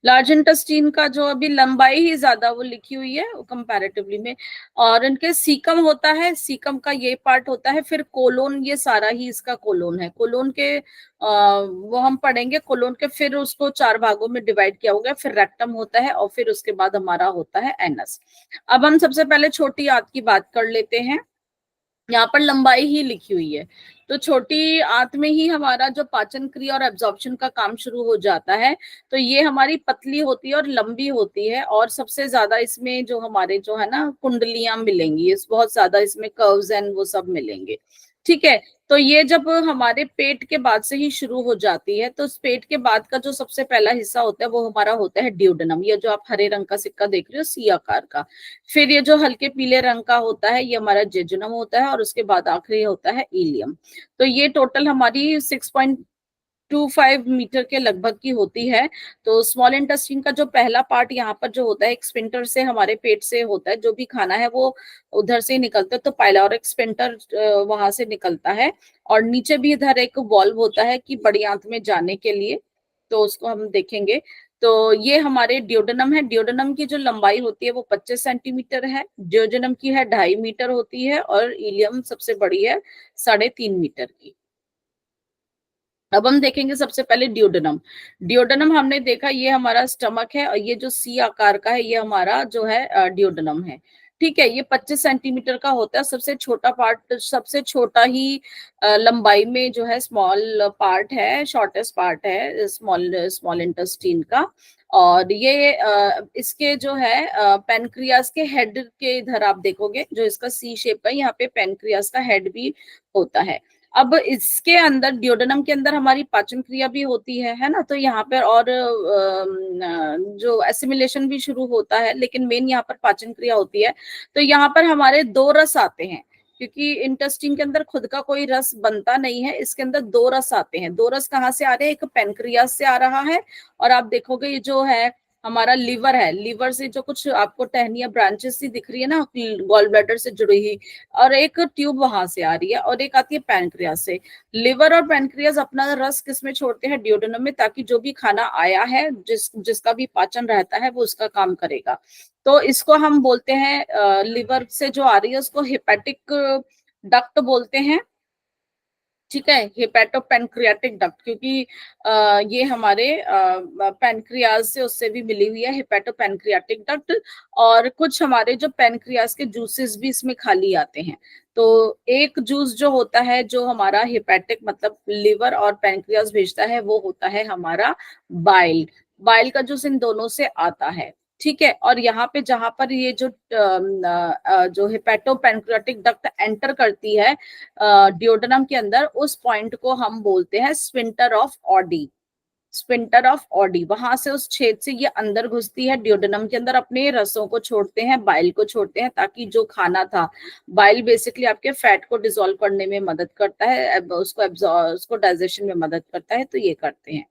लार्ज इंटेस्टाइन का जो अभी लंबाई ही ज्यादा वो लिखी हुई है कंपैरेटिवली में। और इनके सीकम होता है, सीकम का ये पार्ट होता है, फिर कोलोन, ये सारा ही इसका कोलोन है। कोलोन के वो हम पढ़ेंगे, कोलोन के फिर उसको 4 भागों में डिवाइड किया होगा, फिर रेक्टम होता है और फिर उसके बाद हमारा होता है एनस। अब हम सबसे पहले छोटी आंत की बात कर लेते हैं। यहाँ पर लंबाई ही लिखी हुई है, तो छोटी आंत में ही हमारा जो पाचन क्रिया और एब्जॉर्प्शन का काम शुरू हो जाता है। तो ये हमारी पतली होती है और लंबी होती है, और सबसे ज्यादा इसमें जो हमारे जो है ना कुंडलियां मिलेंगी, इस बहुत ज्यादा इसमें कर्व्स एंड वो सब मिलेंगे, ठीक है। तो ये जब हमारे पेट के बाद से ही शुरू हो जाती है, तो उस पेट के बाद का जो सबसे पहला हिस्सा होता है वो हमारा होता है ड्यूडेनम, ये जो आप हरे रंग का सिक्का देख रहे हो, सी आकार का। फिर ये जो हल्के पीले रंग का होता है ये हमारा जेजुनम होता है, और उसके बाद आखिरी होता है इलियम। तो ये टोटल हमारी 6.25 मीटर के लगभग की होती है। तो स्मॉल इंटेस्टाइन का जो पहला पार्ट यहाँ पर जो होता है, एक स्फिंक्टर से हमारे पेट से होता है, जो भी खाना है वो उधर से ही निकलता है, तो पाइलोरिक स्फिंक्टर वहां से निकलता है। और नीचे भी इधर एक वॉल्व होता है कि बड़ी आंत में जाने के लिए, तो उसको हम देखेंगे। तो ये हमारे ड्यूडेनम है, ड्यूडेनम की जो लंबाई होती है वो 25 सेंटीमीटर है, जेजुनम की है 2.5 मीटर होती है, और इलियम सबसे बड़ी है 3.5 मीटर की। अब हम देखेंगे सबसे पहले ड्यूडेनम। ड्यूडेनम हमने देखा ये हमारा स्टमक है, और ये जो सी आकार का है ये हमारा जो है ड्यूडेनम है, ठीक है। ये 25 सेंटीमीटर का होता है, सबसे छोटा पार्ट, सबसे छोटा ही लंबाई में जो है स्मॉल पार्ट है, शॉर्टेस्ट पार्ट है स्मॉल स्मॉल इंटेस्टाइन का। और ये इसके जो है पेनक्रियास के हेड के इधर आप देखोगे, जो इसका सी शेप है, यहाँ पे पेनक्रियास का हेड भी होता है। अब इसके अंदर ड्यूडेनम के अंदर हमारी पाचन क्रिया भी होती है ना। तो यहाँ पर और जो एसिमिलेशन भी शुरू होता है, लेकिन मेन यहाँ पर पाचन क्रिया होती है। तो यहाँ पर हमारे 2 रस आते हैं, क्योंकि इंटेस्टाइन के अंदर खुद का कोई रस बनता नहीं है, इसके अंदर 2 रस आते हैं। 2 रस कहाँ से आ रहे हैं, एक पेनक्रियास से आ रहा है, और आप देखोगे ये जो है हमारा लिवर है, लिवर से जो कुछ आपको टहनियां ब्रांचेस सी दिख रही है ना गॉल ब्लैडर से जुड़ी हुई, और एक ट्यूब वहां से आ रही है, और एक आती है पैनक्रियास से। लिवर और पैनक्रियास अपना रस किसमें छोड़ते हैं? ड्यूडेनम में, ताकि जो भी खाना आया है जिसका भी पाचन रहता है वो उसका काम करेगा। तो इसको हम बोलते हैं लिवर से जो आ रही है उसको हेपेटिक डक्ट बोलते हैं, ठीक है, हेपेटोपेनक्रियाटिक डक्ट, क्योंकि ये हमारे पैनक्रियाज से उससे भी मिली हुई है हेपेटोपेनक्रियाटिक डक्ट। और कुछ हमारे जो पैनक्रियाज के जूसेस भी इसमें खाली आते हैं। तो एक जूस जो होता है जो हमारा हेपेटिक मतलब लिवर और पैनक्रियाज भेजता है वो होता है हमारा बाइल। बाइल का जूस इन दोनों से आता है, ठीक है। और यहाँ पे जहां पर ये जो हेपेटोपेनक्रियाटिक डक्ट एंटर करती है डियोडेनम के अंदर, उस पॉइंट को हम बोलते हैं sphincter of Audi. Sphincter of Audi, वहां से उस छेद से ये अंदर घुसती है डियोडेनम के अंदर, अपने रसों को छोड़ते हैं, बाइल को छोड़ते हैं, ताकि जो खाना था, बाइल बेसिकली आपके फैट को डिसॉल्व करने में मदद करता है, उसको डाइजेशन में मदद करता है, तो ये करते हैं,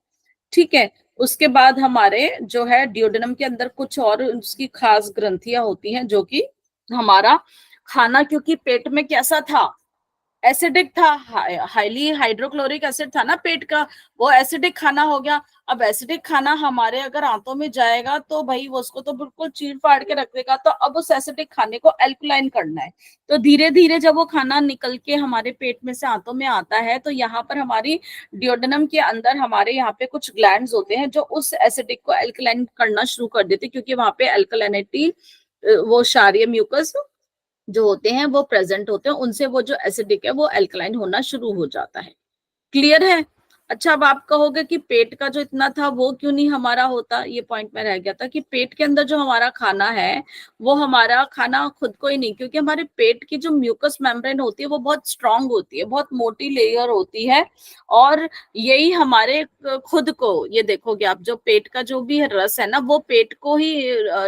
ठीक है। उसके बाद हमारे जो है डियोडेनम के अंदर कुछ और उसकी खास ग्रंथियां होती हैं, जो कि हमारा खाना, क्योंकि पेट में कैसा था, एसिडिक था, हाईली हाइड्रोक्लोरिक एसिड था ना पेट का, वो एसिडिक खाना हो गया। अब एसिडिक खाना हमारे अगर आंतों में जाएगा तो भाई वो उसको तो बिल्कुल चीर फाड़ के रख देगा, तो अब उस एसिडिक खाने को एल्कलाइन करना है। तो धीरे धीरे जब वो खाना निकल के हमारे पेट में से आंतों में आता है, तो यहाँ पर हमारी डियोडेनम के अंदर हमारे यहाँ पे कुछ ग्लैंड्स होते हैं जो उस एसिडिक को एल्कलाइन करना शुरू कर देते हैं, क्योंकि वहां पे एल्कलाइनिटी, वो क्षारीय म्यूकस जो होते हैं वो प्रेजेंट होते हैं, उनसे वो जो एसिडिक है वो एल्कलाइन होना शुरू हो जाता है। क्लियर है? अच्छा, अब आप कहोगे कि पेट का जो इतना था वो क्यों नहीं हमारा होता, ये पॉइंट में रह गया था कि पेट के अंदर जो हमारा खाना है वो हमारा खाना खुद को ही नहीं, क्योंकि हमारे पेट की जो म्यूकस मेम्ब्रेन होती है वो बहुत स्ट्रांग होती है, बहुत मोटी लेयर होती है, और यही हमारे खुद को, ये देखोगे आप, जो पेट का जो भी रस है ना वो पेट को ही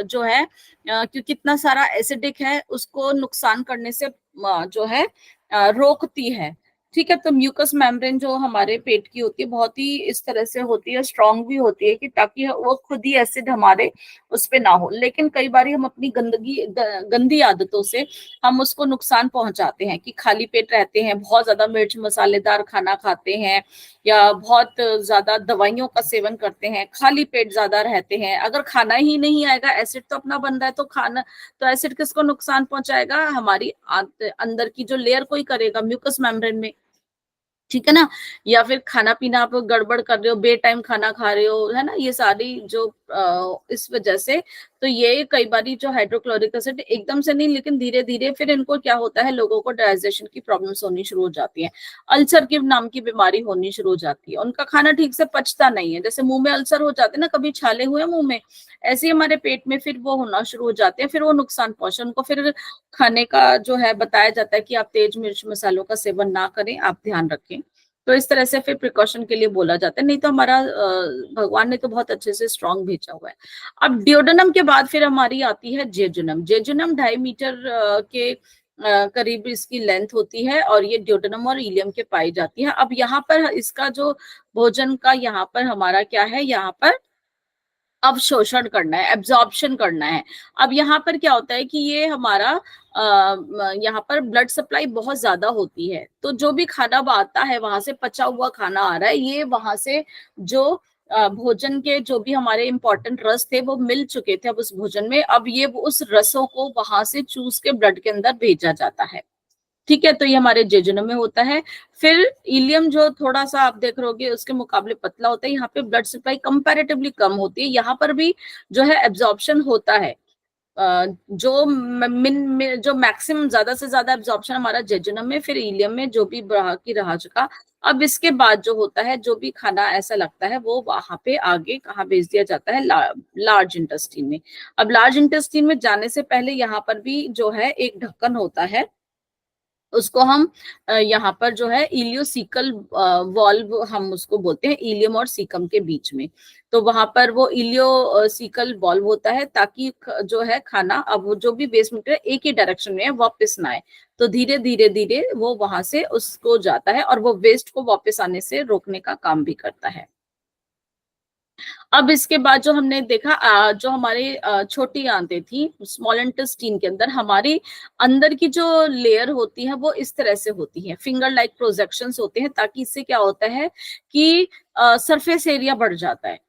जो है क्योंकि इतना सारा एसिडिक है उसको नुकसान करने से जो है रोकती है, ठीक है। तो म्यूकस मेम्ब्रेन जो हमारे पेट की होती है बहुत ही इस तरह से होती है, स्ट्रांग भी होती है, कि ताकि वो खुद ही एसिड हमारे उस पे ना हो। लेकिन कई बार हम अपनी गंदी आदतों से हम उसको नुकसान पहुंचाते हैं, कि खाली पेट रहते हैं, बहुत ज्यादा मिर्च मसालेदार खाना खाते हैं, या बहुत ज्यादा दवाइयों का सेवन करते हैं, खाली पेट ज्यादा रहते हैं। अगर खाना ही नहीं आएगा, एसिड तो अपना बन रहा है, तो खाना, तो एसिड किसको नुकसान पहुंचाएगा? हमारी अंदर की जो लेयर को ही करेगा, म्यूकस मेम्ब्रेन में, ठीक है ना। या फिर खाना पीना आप गड़बड़ कर रहे हो, बे टाइम खाना खा रहे हो, है ना, ये सारी जो इस वजह से, तो ये कई बार जो हाइड्रोक्लोरिक एसिड एकदम से नहीं, लेकिन धीरे धीरे फिर इनको क्या होता है, लोगों को डाइजेशन की प्रॉब्लम्स होनी शुरू हो जाती है, अल्सर की नाम की बीमारी होनी शुरू हो जाती है, उनका खाना ठीक से पचता नहीं है। जैसे मुंह में अल्सर हो जाते हैं ना, कभी छाले हुए मुंह में, ऐसे ही हमारे पेट में फिर वो होना शुरू हो जाते हैं, फिर वो नुकसान पहुंचे उनको। फिर खाने का जो है बताया जाता है कि आप तेज मिर्च मसालों का सेवन ना करें, आप ध्यान रखें। तो इस तरह से फिर प्रिकॉशन के लिए बोला जाता है, नहीं तो हमारा भगवान ने तो बहुत अच्छे से स्ट्रांग भेजा हुआ है। अब डियोडेनम के बाद फिर हमारी आती है जेजुनम। जेजुनम 2.5 मीटर के करीब इसकी लेंथ होती है, और ये डियोडेनम और इलियम के पाई जाती है। अब यहाँ पर इसका जो भोजन का यहाँ पर हमारा क्या है, यहाँ पर अवशोषण करना है, एब्जॉर्प्शन करना है। अब यहाँ पर क्या होता है कि ये हमारा यहाँ पर ब्लड सप्लाई बहुत ज्यादा होती है, तो जो भी खाना आता है वहां से पचा हुआ खाना आ रहा है, ये वहां से जो भोजन के जो भी हमारे इंपॉर्टेंट रस थे वो मिल चुके थे अब उस भोजन में, अब ये उस रसों को वहां से चूस के ब्लड के अंदर भेजा जाता है, ठीक है। तो ये हमारे जेजुनम में होता है। फिर इलियम जो थोड़ा सा आप देख रहोगे उसके मुकाबले पतला होता है, यहाँ पे ब्लड सप्लाई कंपैरेटिवली कम होती है, यहाँ पर भी जो है एब्जॉर्प्शन होता है। जो मैक्सिमम ज्यादा से ज्यादा एब्जॉर्प्शन हमारा जेजुनम में, फिर इलियम में, जो भी रहा की रहा चुका। अब इसके बाद जो होता है, जो भी खाना ऐसा लगता है वो वहां पे आगे कहाँ भेज दिया जाता है, लार्ज इंटेस्टीन में। अब लार्ज इंटेस्टीन में जाने से पहले यहाँ पर भी जो है एक ढक्कन होता है, उसको हम यहाँ पर जो है इलियोसिकल वॉल्व हम उसको बोलते हैं, इलियम और सीकम के बीच में। तो वहां पर वो इलियोसिकल वॉल्व होता है, ताकि जो है खाना, अब वो जो भी वेस्ट मटेरियल एक ही डायरेक्शन में है वापस ना आए, तो धीरे धीरे धीरे वो वहां से उसको जाता है, और वो वेस्ट को वापस आने से रोकने का काम भी करता है। अब इसके बाद जो हमने देखा जो हमारे छोटी आंतें थी स्मॉल इंटेस्टाइन के अंदर, हमारी अंदर की जो लेयर होती है वो इस तरह से होती है, फिंगर लाइक प्रोजेक्शंस होते हैं, ताकि इससे क्या होता है कि सरफेस एरिया बढ़ जाता है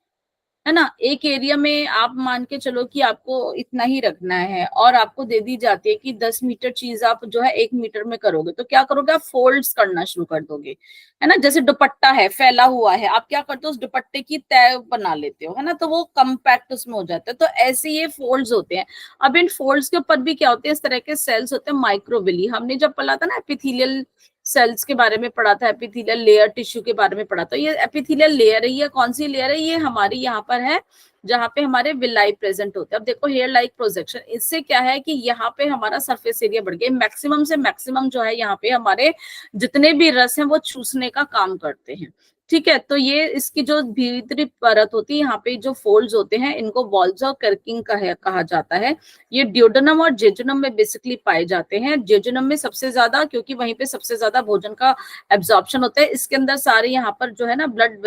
ना। एक एरिया में आप मान के चलो कि आपको इतना ही रखना है और आपको दे दी जाती है कि 10 मीटर चीज आप जो है 1 मीटर में करोगे, तो क्या करोगे आप फोल्ड्स करना शुरू कर दोगे, है ना। जैसे दुपट्टा है फैला हुआ है, आप क्या करते हो उस दुपट्टे की तय बना लेते हो, है ना, तो वो कम्पैक्ट उसमें हो जाता है। तो ऐसे ये फोल्ड्स होते हैं। अब इन फोल्ड्स के ऊपर भी क्या होते हैं, इस तरह के सेल्स होते हैं माइक्रोविली। हमने जब पढ़ा था ना एपिथेलियल सेल्स के बारे में पढ़ा था, एपिथेलियल लेयर टिश्यू के बारे में पढ़ा था, ये एपिथेलियल लेयर है। ये कौन सी लेयर है, ये हमारी यहाँ पर है जहाँ पे हमारे विलाई प्रेजेंट होते हैं। अब देखो हेयर लाइक प्रोजेक्शन, इससे क्या है कि यहाँ पे हमारा सरफेस एरिया बढ़ गया, मैक्सिमम से मैक्सिमम जो है यहाँ पे हमारे जितने भी रस हैं वो चूसने का काम करते हैं, ठीक है। तो ये इसकी जो भीतरी परत होती है, यहाँ पे जो फोल्ड्स होते हैं, इनको वॉल्स ऑफ कर्किंग कहा जाता है। ये ड्यूडेनम और जेजुनम में बेसिकली पाए जाते हैं। जेजुनम में सबसे ज्यादा, क्योंकि वहीं पे सबसे ज्यादा भोजन का एब्जॉर्प्शन होता है। इसके अंदर सारे यहाँ पर जो है ना ब्लड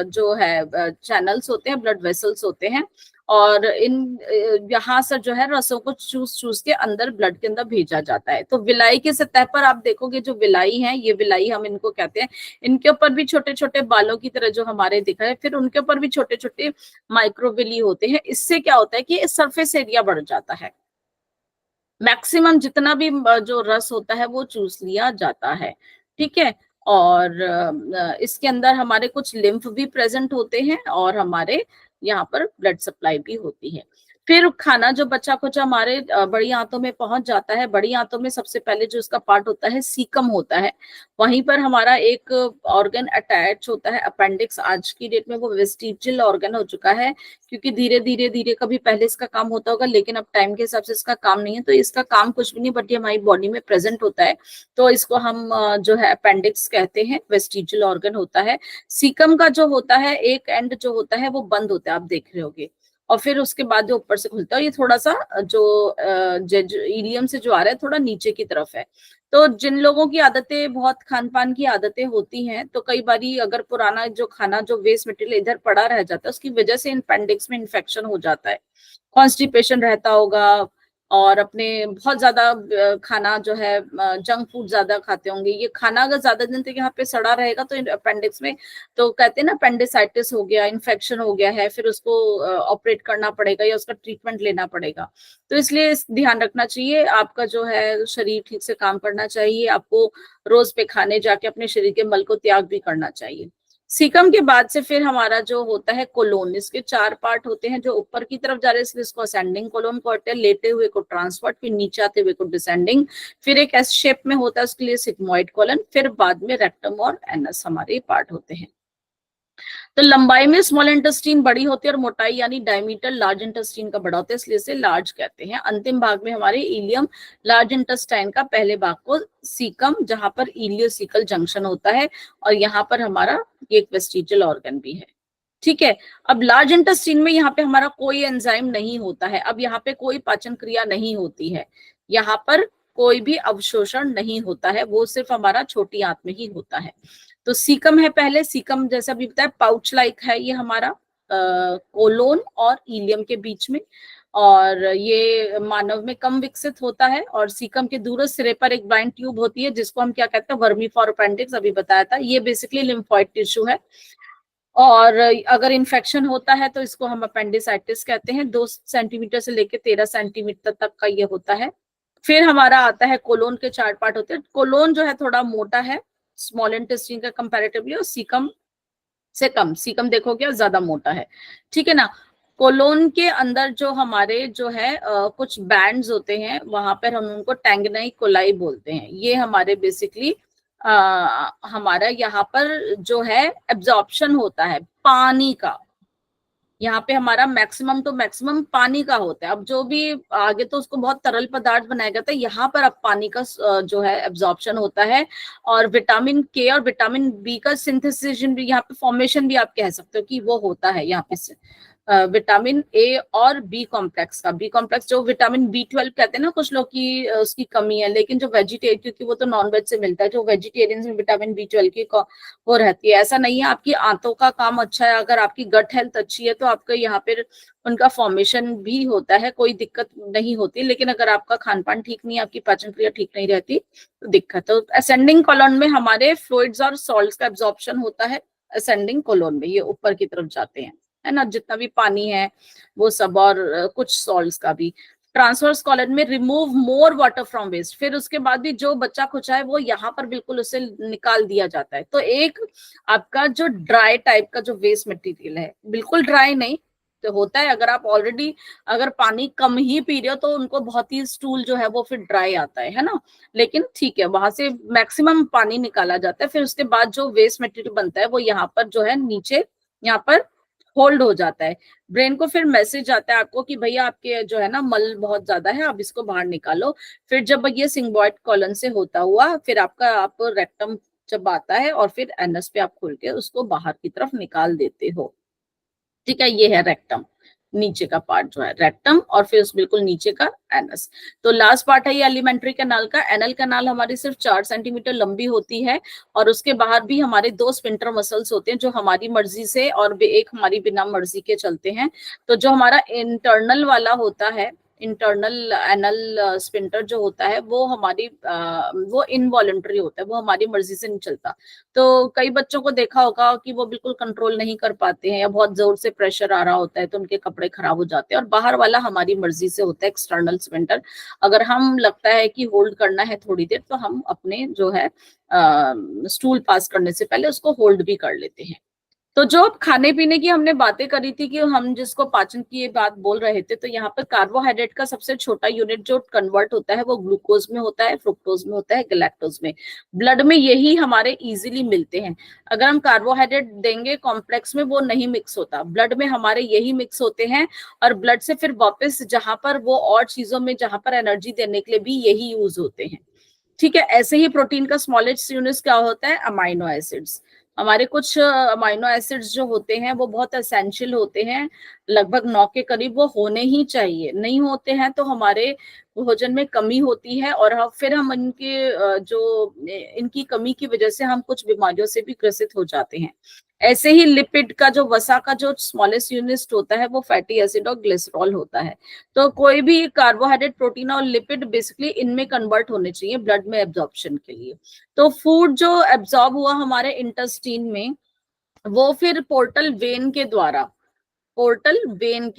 जो है चैनल्स होते हैं, ब्लड वेसल्स होते हैं, और इन यहाँ से जो है रसों को चूस चूस के अंदर ब्लड के अंदर भेजा जाता है। तो विलाई की सतह पर आप देखोगे जो विलाई है, ये विलाई हम इनको कहते हैं, इनके ऊपर भी छोटे छोटे बालों की तरह जो हमारे दिखा है, फिर उनके ऊपर भी छोटे छोटे माइक्रोविली होते हैं। इससे क्या होता है कि सरफेस एरिया बढ़ जाता है, मैक्सिमम जितना भी जो रस होता है वो चूस लिया जाता है, ठीक है। और इसके अंदर हमारे कुछ लिम्फ भी प्रेजेंट होते हैं और हमारे यहाँ पर ब्लड सप्लाई भी होती है। फिर खाना जो बचा कुछ हमारे बड़ी आंतों में पहुंच जाता है। बड़ी आंतों में सबसे पहले जो इसका पार्ट होता है सीकम होता है, वहीं पर हमारा एक ऑर्गन अटैच होता है अपेंडिक्स। आज की डेट में वो वेस्टिजियल ऑर्गन हो चुका है, क्योंकि धीरे धीरे धीरे कभी पहले इसका काम होता होगा, लेकिन अब टाइम के हिसाब से इसका काम नहीं है। तो इसका काम कुछ भी नहीं, बट ये हमारी बॉडी में प्रेजेंट होता है, तो इसको हम जो है अपेंडिक्स कहते हैं, वेस्टिजियल ऑर्गन होता है। सीकम का जो होता है एक एंड जो होता है वो बंद होता है, आप देख रहे होगे, और फिर उसके बाद जो ऊपर से खुलता है, ये थोड़ा सा जो इलियम से जो आ रहा है थोड़ा नीचे की तरफ है। तो जिन लोगों की आदतें बहुत खान पान की आदतें होती हैं, तो कई बारी अगर पुराना जो खाना जो वेस्ट मटेरियल इधर पड़ा रह जाता है, उसकी वजह से अपेंडिक्स में इन्फेक्शन हो जाता है, कॉन्स्टिपेशन रहता होगा, और अपने बहुत ज्यादा खाना जो है जंक फूड ज्यादा खाते होंगे। ये खाना अगर ज्यादा दिन तक यहाँ पे सड़ा रहेगा तो अपेंडिक्स में, तो कहते हैं ना अपेंडिसाइटिस हो गया, इन्फेक्शन हो गया है, फिर उसको ऑपरेट करना पड़ेगा या उसका ट्रीटमेंट लेना पड़ेगा। तो इसलिए ध्यान रखना चाहिए, आपका जो है शरीर ठीक से काम करना चाहिए, आपको रोज पे खाने जाके अपने शरीर के मल को त्याग भी करना चाहिए। सीकम के बाद से फिर हमारा जो होता है कोलोन, इसके 4 पार्ट होते हैं जो ऊपर की तरफ जा रहे हैं, इसलिए इसको असेंडिंग कोलोन कहते हैं, लेटे हुए को ट्रांसवर्ट, फिर नीचे आते हुए को डिसेंडिंग, फिर एक एस शेप में होता है उसके लिए सिग्मोइड कोलन, फिर बाद में रेक्टम और एनस हमारे पार्ट होते हैं। तो लंबाई में स्मॉल इंटेस्टीन बड़ी होती है और मोटाई यानी डायमीटर लार्ज इंटेस्टीन का बड़ा होता है, इसलिए इसे लार्ज कहते हैं। अंतिम भाग में हमारे इलियम लार्ज इंटेस्टाइन का पहले भाग को सीकम, जहां पर इलियोसिकल जंक्शन होता है, और यहाँ पर हमारा एक वेस्टिजियल ऑर्गन भी है, ठीक है। अब लार्ज इंटेस्टीन में यहाँ पे हमारा कोई एंजाइम नहीं होता है, अब यहाँ पे कोई पाचन क्रिया नहीं होती है, यहाँ पर कोई भी अवशोषण नहीं होता है, वो सिर्फ हमारा छोटी आंत में ही होता है। तो सीकम है पहले, सीकम जैसा भी बताया पाउच लाइक है ये हमारा कोलोन और इलियम के बीच में, और ये मानव में कम विकसित होता है। और सीकम के दूरस्थ सिरे पर एक ब्लाइंड ट्यूब होती है जिसको हम क्या कहते हैं वर्मीफॉर अपेंडिक्स, अभी बताया था। ये बेसिकली लिम्फोइड टिश्यू है, और अगर इन्फेक्शन होता है तो इसको हम अपेंडिसाइटिस कहते हैं। 2 सेंटीमीटर से लेकर 13 सेंटीमीटर तक का ये होता है। फिर हमारा आता है कोलोन के 4 पार्ट होते हैं। कोलोन जो है थोड़ा मोटा है स्मॉल इंटेस्टाइन का कंपैरेटिवली, और सीकम से कम, सीकम देखो क्या ज्यादा मोटा है, ठीक है ना। कोलोन के अंदर जो हमारे जो है कुछ बैंड्स होते हैं, वहां पर हम उनको टैंगनाई कोलाई बोलते हैं। ये हमारे बेसिकली हमारा यहाँ पर जो है एब्जॉर्प्शन होता है पानी का, यहाँ पे हमारा मैक्सिमम तो मैक्सिमम पानी का होता है। अब जो भी आगे तो उसको बहुत तरल पदार्थ बनाया जाता है, यहाँ पर अब पानी का जो है एब्जॉर्प्शन होता है, और विटामिन के और विटामिन बी का सिंथेसिस भी, यहाँ पे फॉर्मेशन भी आप कह सकते हो कि वो होता है यहाँ पे विटामिन ए और बी कॉम्प्लेक्स का। बी कॉम्प्लेक्स जो विटामिन B12 कहते हैं ना कुछ लोग की उसकी कमी है, लेकिन जो वेजिटेरियन, क्योंकि वो तो नॉन वेज से मिलता है, जो वेजिटेरियन में विटामिन B12 की वो रहती है। ऐसा नहीं है, आपकी आंतों का काम अच्छा है, अगर आपकी गट हेल्थ अच्छी है तो आपका यहाँ पे उनका फॉर्मेशन भी होता है, कोई दिक्कत नहीं होती। लेकिन अगर आपका खान पान ठीक नहीं है, आपकी पाचन क्रिया ठीक नहीं रहती तो दिक्कत। तो असेंडिंग कॉलन में हमारे फ्लूइड्स और सॉल्ट्स का एब्जॉर्प्शन होता है, असेंडिंग कॉलन में ये ऊपर की तरफ जाते हैं, है ना, जितना भी पानी है वो सब, और कुछ सॉल्ट्स का भी। ट्रांसवर्स कॉलन में remove more water from waste, फिर उसके बाद भी जो बच्चा खुचा है वो यहाँ पर बिल्कुल उसे निकाल दिया जाता है। तो एक आपका जो ड्राई टाइप का जो वेस्ट मटेरियल है, बिल्कुल ड्राई नहीं तो होता है, अगर आप ऑलरेडी अगर पानी कम ही पी रहे हो तो उनको बहुत ही स्टूल जो है वो फिर ड्राई आता है ना, लेकिन ठीक है वहां से मैक्सिमम पानी निकाला जाता है। फिर उसके बाद जो वेस्ट मटेरियल बनता है वो यहाँ पर जो है नीचे यहाँ पर होल्ड हो जाता है। ब्रेन को फिर मैसेज आता है आपको कि भैया आपके जो है ना मल बहुत ज्यादा है, आप इसको बाहर निकालो। फिर जब ये सिंगबॉयड कॉलन से होता हुआ फिर आपका आप रेक्टम जब आता है और फिर एनस पे आप खोल के उसको बाहर की तरफ निकाल देते हो। ठीक है, ये है रेक्टम, नीचे का पार्ट जो है रेक्टम, और फिर उस बिल्कुल नीचे का एनस। तो लास्ट पार्ट है ये एलिमेंट्री कैनाल का। एनल कैनाल हमारी सिर्फ 4 सेंटीमीटर लंबी होती है, और उसके बाहर भी हमारे 2 स्पिंटर मसल्स होते हैं जो हमारी मर्जी से और एक हमारी बिना मर्जी के चलते हैं। तो जो हमारा इंटरनल वाला होता है, इंटरनल एनल स्पिंटर जो होता है वो हमारी वो इनवॉलंटरी होता है, वो हमारी मर्जी से नहीं चलता। तो कई बच्चों को देखा होगा कि वो बिल्कुल कंट्रोल नहीं कर पाते हैं, या बहुत जोर से प्रेशर आ रहा होता है तो उनके कपड़े खराब हो जाते हैं। और बाहर वाला हमारी मर्जी से होता है, एक्सटर्नल स्पिंटर। अगर हम लगता है कि होल्ड करना है थोड़ी देर तो हम अपने जो है स्टूल पास करने से पहले उसको होल्ड भी कर लेते हैं। तो जो खाने पीने की हमने बातें करी थी कि हम जिसको पाचन की ये बात बोल रहे थे, तो यहाँ पर कार्बोहाइड्रेट का सबसे छोटा यूनिट जो कन्वर्ट होता है वो ग्लूकोज में होता है, फ्रुक्टोज में होता है, गैलेक्टोज में। ब्लड में यही हमारे इजीली मिलते हैं। अगर हम कार्बोहाइड्रेट देंगे कॉम्प्लेक्स में वो नहीं मिक्स होता, ब्लड में हमारे यही मिक्स होते हैं, और ब्लड से फिर वापस जहां पर वो और चीजों में जहां पर एनर्जी देने के लिए भी यही यूज होते हैं। ठीक है, ऐसे ही प्रोटीन का स्मॉलेस्ट यूनिट क्या होता है, अमाइनो एसिड्स। हमारे कुछ अमाइनो एसिड्स जो होते हैं वो बहुत एसेंशियल होते हैं, लगभग 9 के करीब वो होने ही चाहिए। नहीं होते हैं तो हमारे भोजन में कमी होती है, और फिर हम इनके जो इनकी कमी की वजह से हम कुछ बीमारियों से भी ग्रसित हो जाते हैं। ऐसे ही लिपिड का जो वसा का जो स्मॉलेस्ट यूनिट होता है वो फैटी एसिड और ग्लिसरॉल होता है। तो कोई भी कार्बोहाइड्रेट, प्रोटीन और लिपिड बेसिकली इनमें कन्वर्ट होने चाहिए ब्लड में एब्जॉर्प्शन के लिए। तो फूड जो एब्जॉर्ब हुआ हमारे इंटेस्टाइन में वो फिर पोर्टल वेन के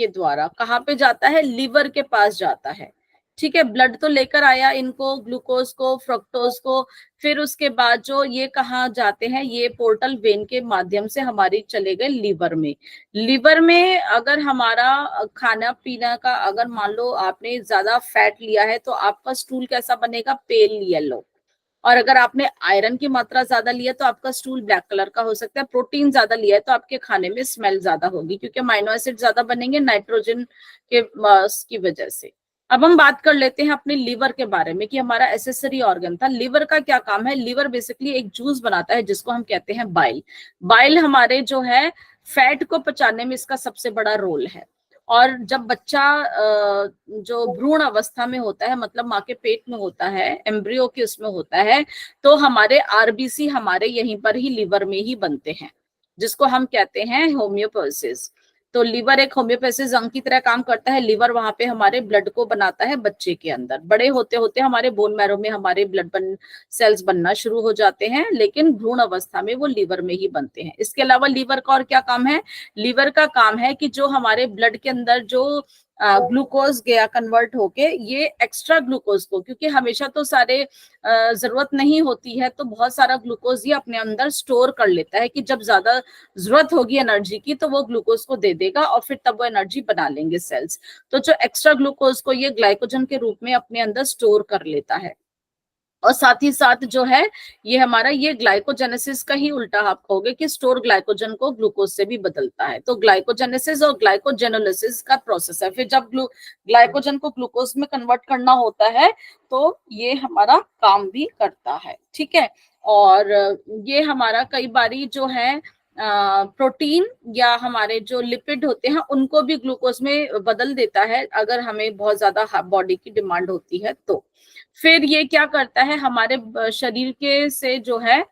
द्वारा कहाँ पे जाता है, लिवर के पास जाता है। ठीक है, ब्लड तो लेकर आया इनको, ग्लूकोज को, फ्रक्टोज को, फिर उसके बाद जो ये कहाँ जाते हैं, ये पोर्टल वेन के माध्यम से हमारी चले गए लिवर में। लिवर में अगर हमारा खाना पीना का, अगर मान लो आपने ज्यादा फैट लिया है तो आपका स्टूल कैसा बनेगा, पेल येलो। और अगर आपने आयरन की मात्रा ज्यादा लिया तो आपका स्टूल ब्लैक कलर का हो सकता है। प्रोटीन ज्यादा लिया है तो आपके खाने में स्मेल ज्यादा होगी, क्योंकि अमाइनो एसिड ज्यादा बनेंगे नाइट्रोजन के की वजह से। अब हम बात कर लेते हैं अपने लीवर के बारे में कि हमारा एसेसरी ऑर्गन था। लीवर का क्या काम है, लीवर बेसिकली एक जूस बनाता है जिसको हम कहते हैं बाइल। बाइल हमारे जो है फैट को पचाने में इसका सबसे बड़ा रोल है। और जब बच्चा जो भ्रूण अवस्था में होता है, मतलब माँ के पेट में होता है, एम्ब्रियो के उसमें होता है, तो हमारे आरबीसी हमारे यहीं पर ही लीवर में ही बनते हैं, जिसको हम कहते हैं होम्योपोसिस। तो लीवर एक होम्योपैथिक अंग की तरह काम करता है। लीवर वहां पे हमारे ब्लड को बनाता है बच्चे के अंदर। बड़े होते होते हमारे बोन मैरो में हमारे सेल्स बनना शुरू हो जाते हैं, लेकिन भ्रूण अवस्था में वो लीवर में ही बनते हैं। इसके अलावा लीवर का और क्या काम है, लीवर का काम है कि जो हमारे ब्लड के अंदर जो ग्लूकोज गया कन्वर्ट होके, ये एक्स्ट्रा ग्लूकोज को, क्योंकि हमेशा तो सारे जरूरत नहीं होती है, तो बहुत सारा ग्लूकोज ये अपने अंदर स्टोर कर लेता है कि जब ज्यादा जरूरत होगी एनर्जी की तो वो ग्लूकोज को दे देगा और फिर तब वो एनर्जी बना लेंगे सेल्स। तो जो एक्स्ट्रा ग्लूकोज को ये ग्लाइकोजन के रूप में अपने अंदर स्टोर कर लेता है। और साथ ही साथ जो है ये हमारा ये ग्लाइकोजेनेसिस का ही उल्टा आप कहोगे कि स्टोर ग्लाइकोजन को ग्लूकोज से भी बदलता है। तो ग्लाइकोजेनेसिस और ग्लाइकोजेनोलिसिस का प्रोसेस है। फिर जब ग्लाइकोजन को ग्लूकोज में कन्वर्ट करना होता है तो ये हमारा काम भी करता है। ठीक है, और ये हमारा कई बारी जो है प्रोटीन या हमारे जो लिपिड होते हैं उनको भी ग्लूकोज में बदल देता है अगर हमें बहुत ज्यादा बॉडी की डिमांड होती है तो। फिर ये क्या करता है, हमारे शरीर के से जो है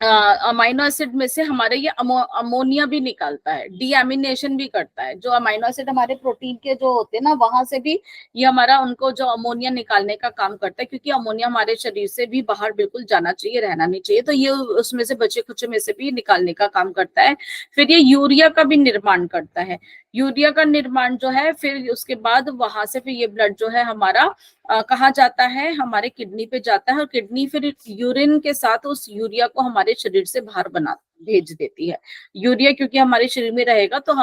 अमाइनो एसिड में से हमारे ये अमोनिया भी निकालता है, डीएमिनेशन भी करता है। जो अमाइनो एसिड हमारे प्रोटीन के जो होते हैं ना, वहां से भी ये हमारा उनको जो अमोनिया निकालने का काम करता है, क्योंकि अमोनिया हमारे शरीर से भी बाहर बिल्कुल जाना चाहिए, रहना नहीं चाहिए, तो ये उसमें से बचे खुचे में से भी निकालने का काम करता है। फिर ये यूरिया का भी निर्माण करता है। यूरिया का निर्माण जो है, फिर उसके बाद वहां से फिर ये ब्लड जो है हमारा कहाँ जाता है, हमारे किडनी पे जाता है, और किडनी फिर यूरिन के साथ उस यूरिया को हमारे शरीर से बाहर भेज देती है। यूरिया क्योंकि हमारे शरीर में रहेगा तो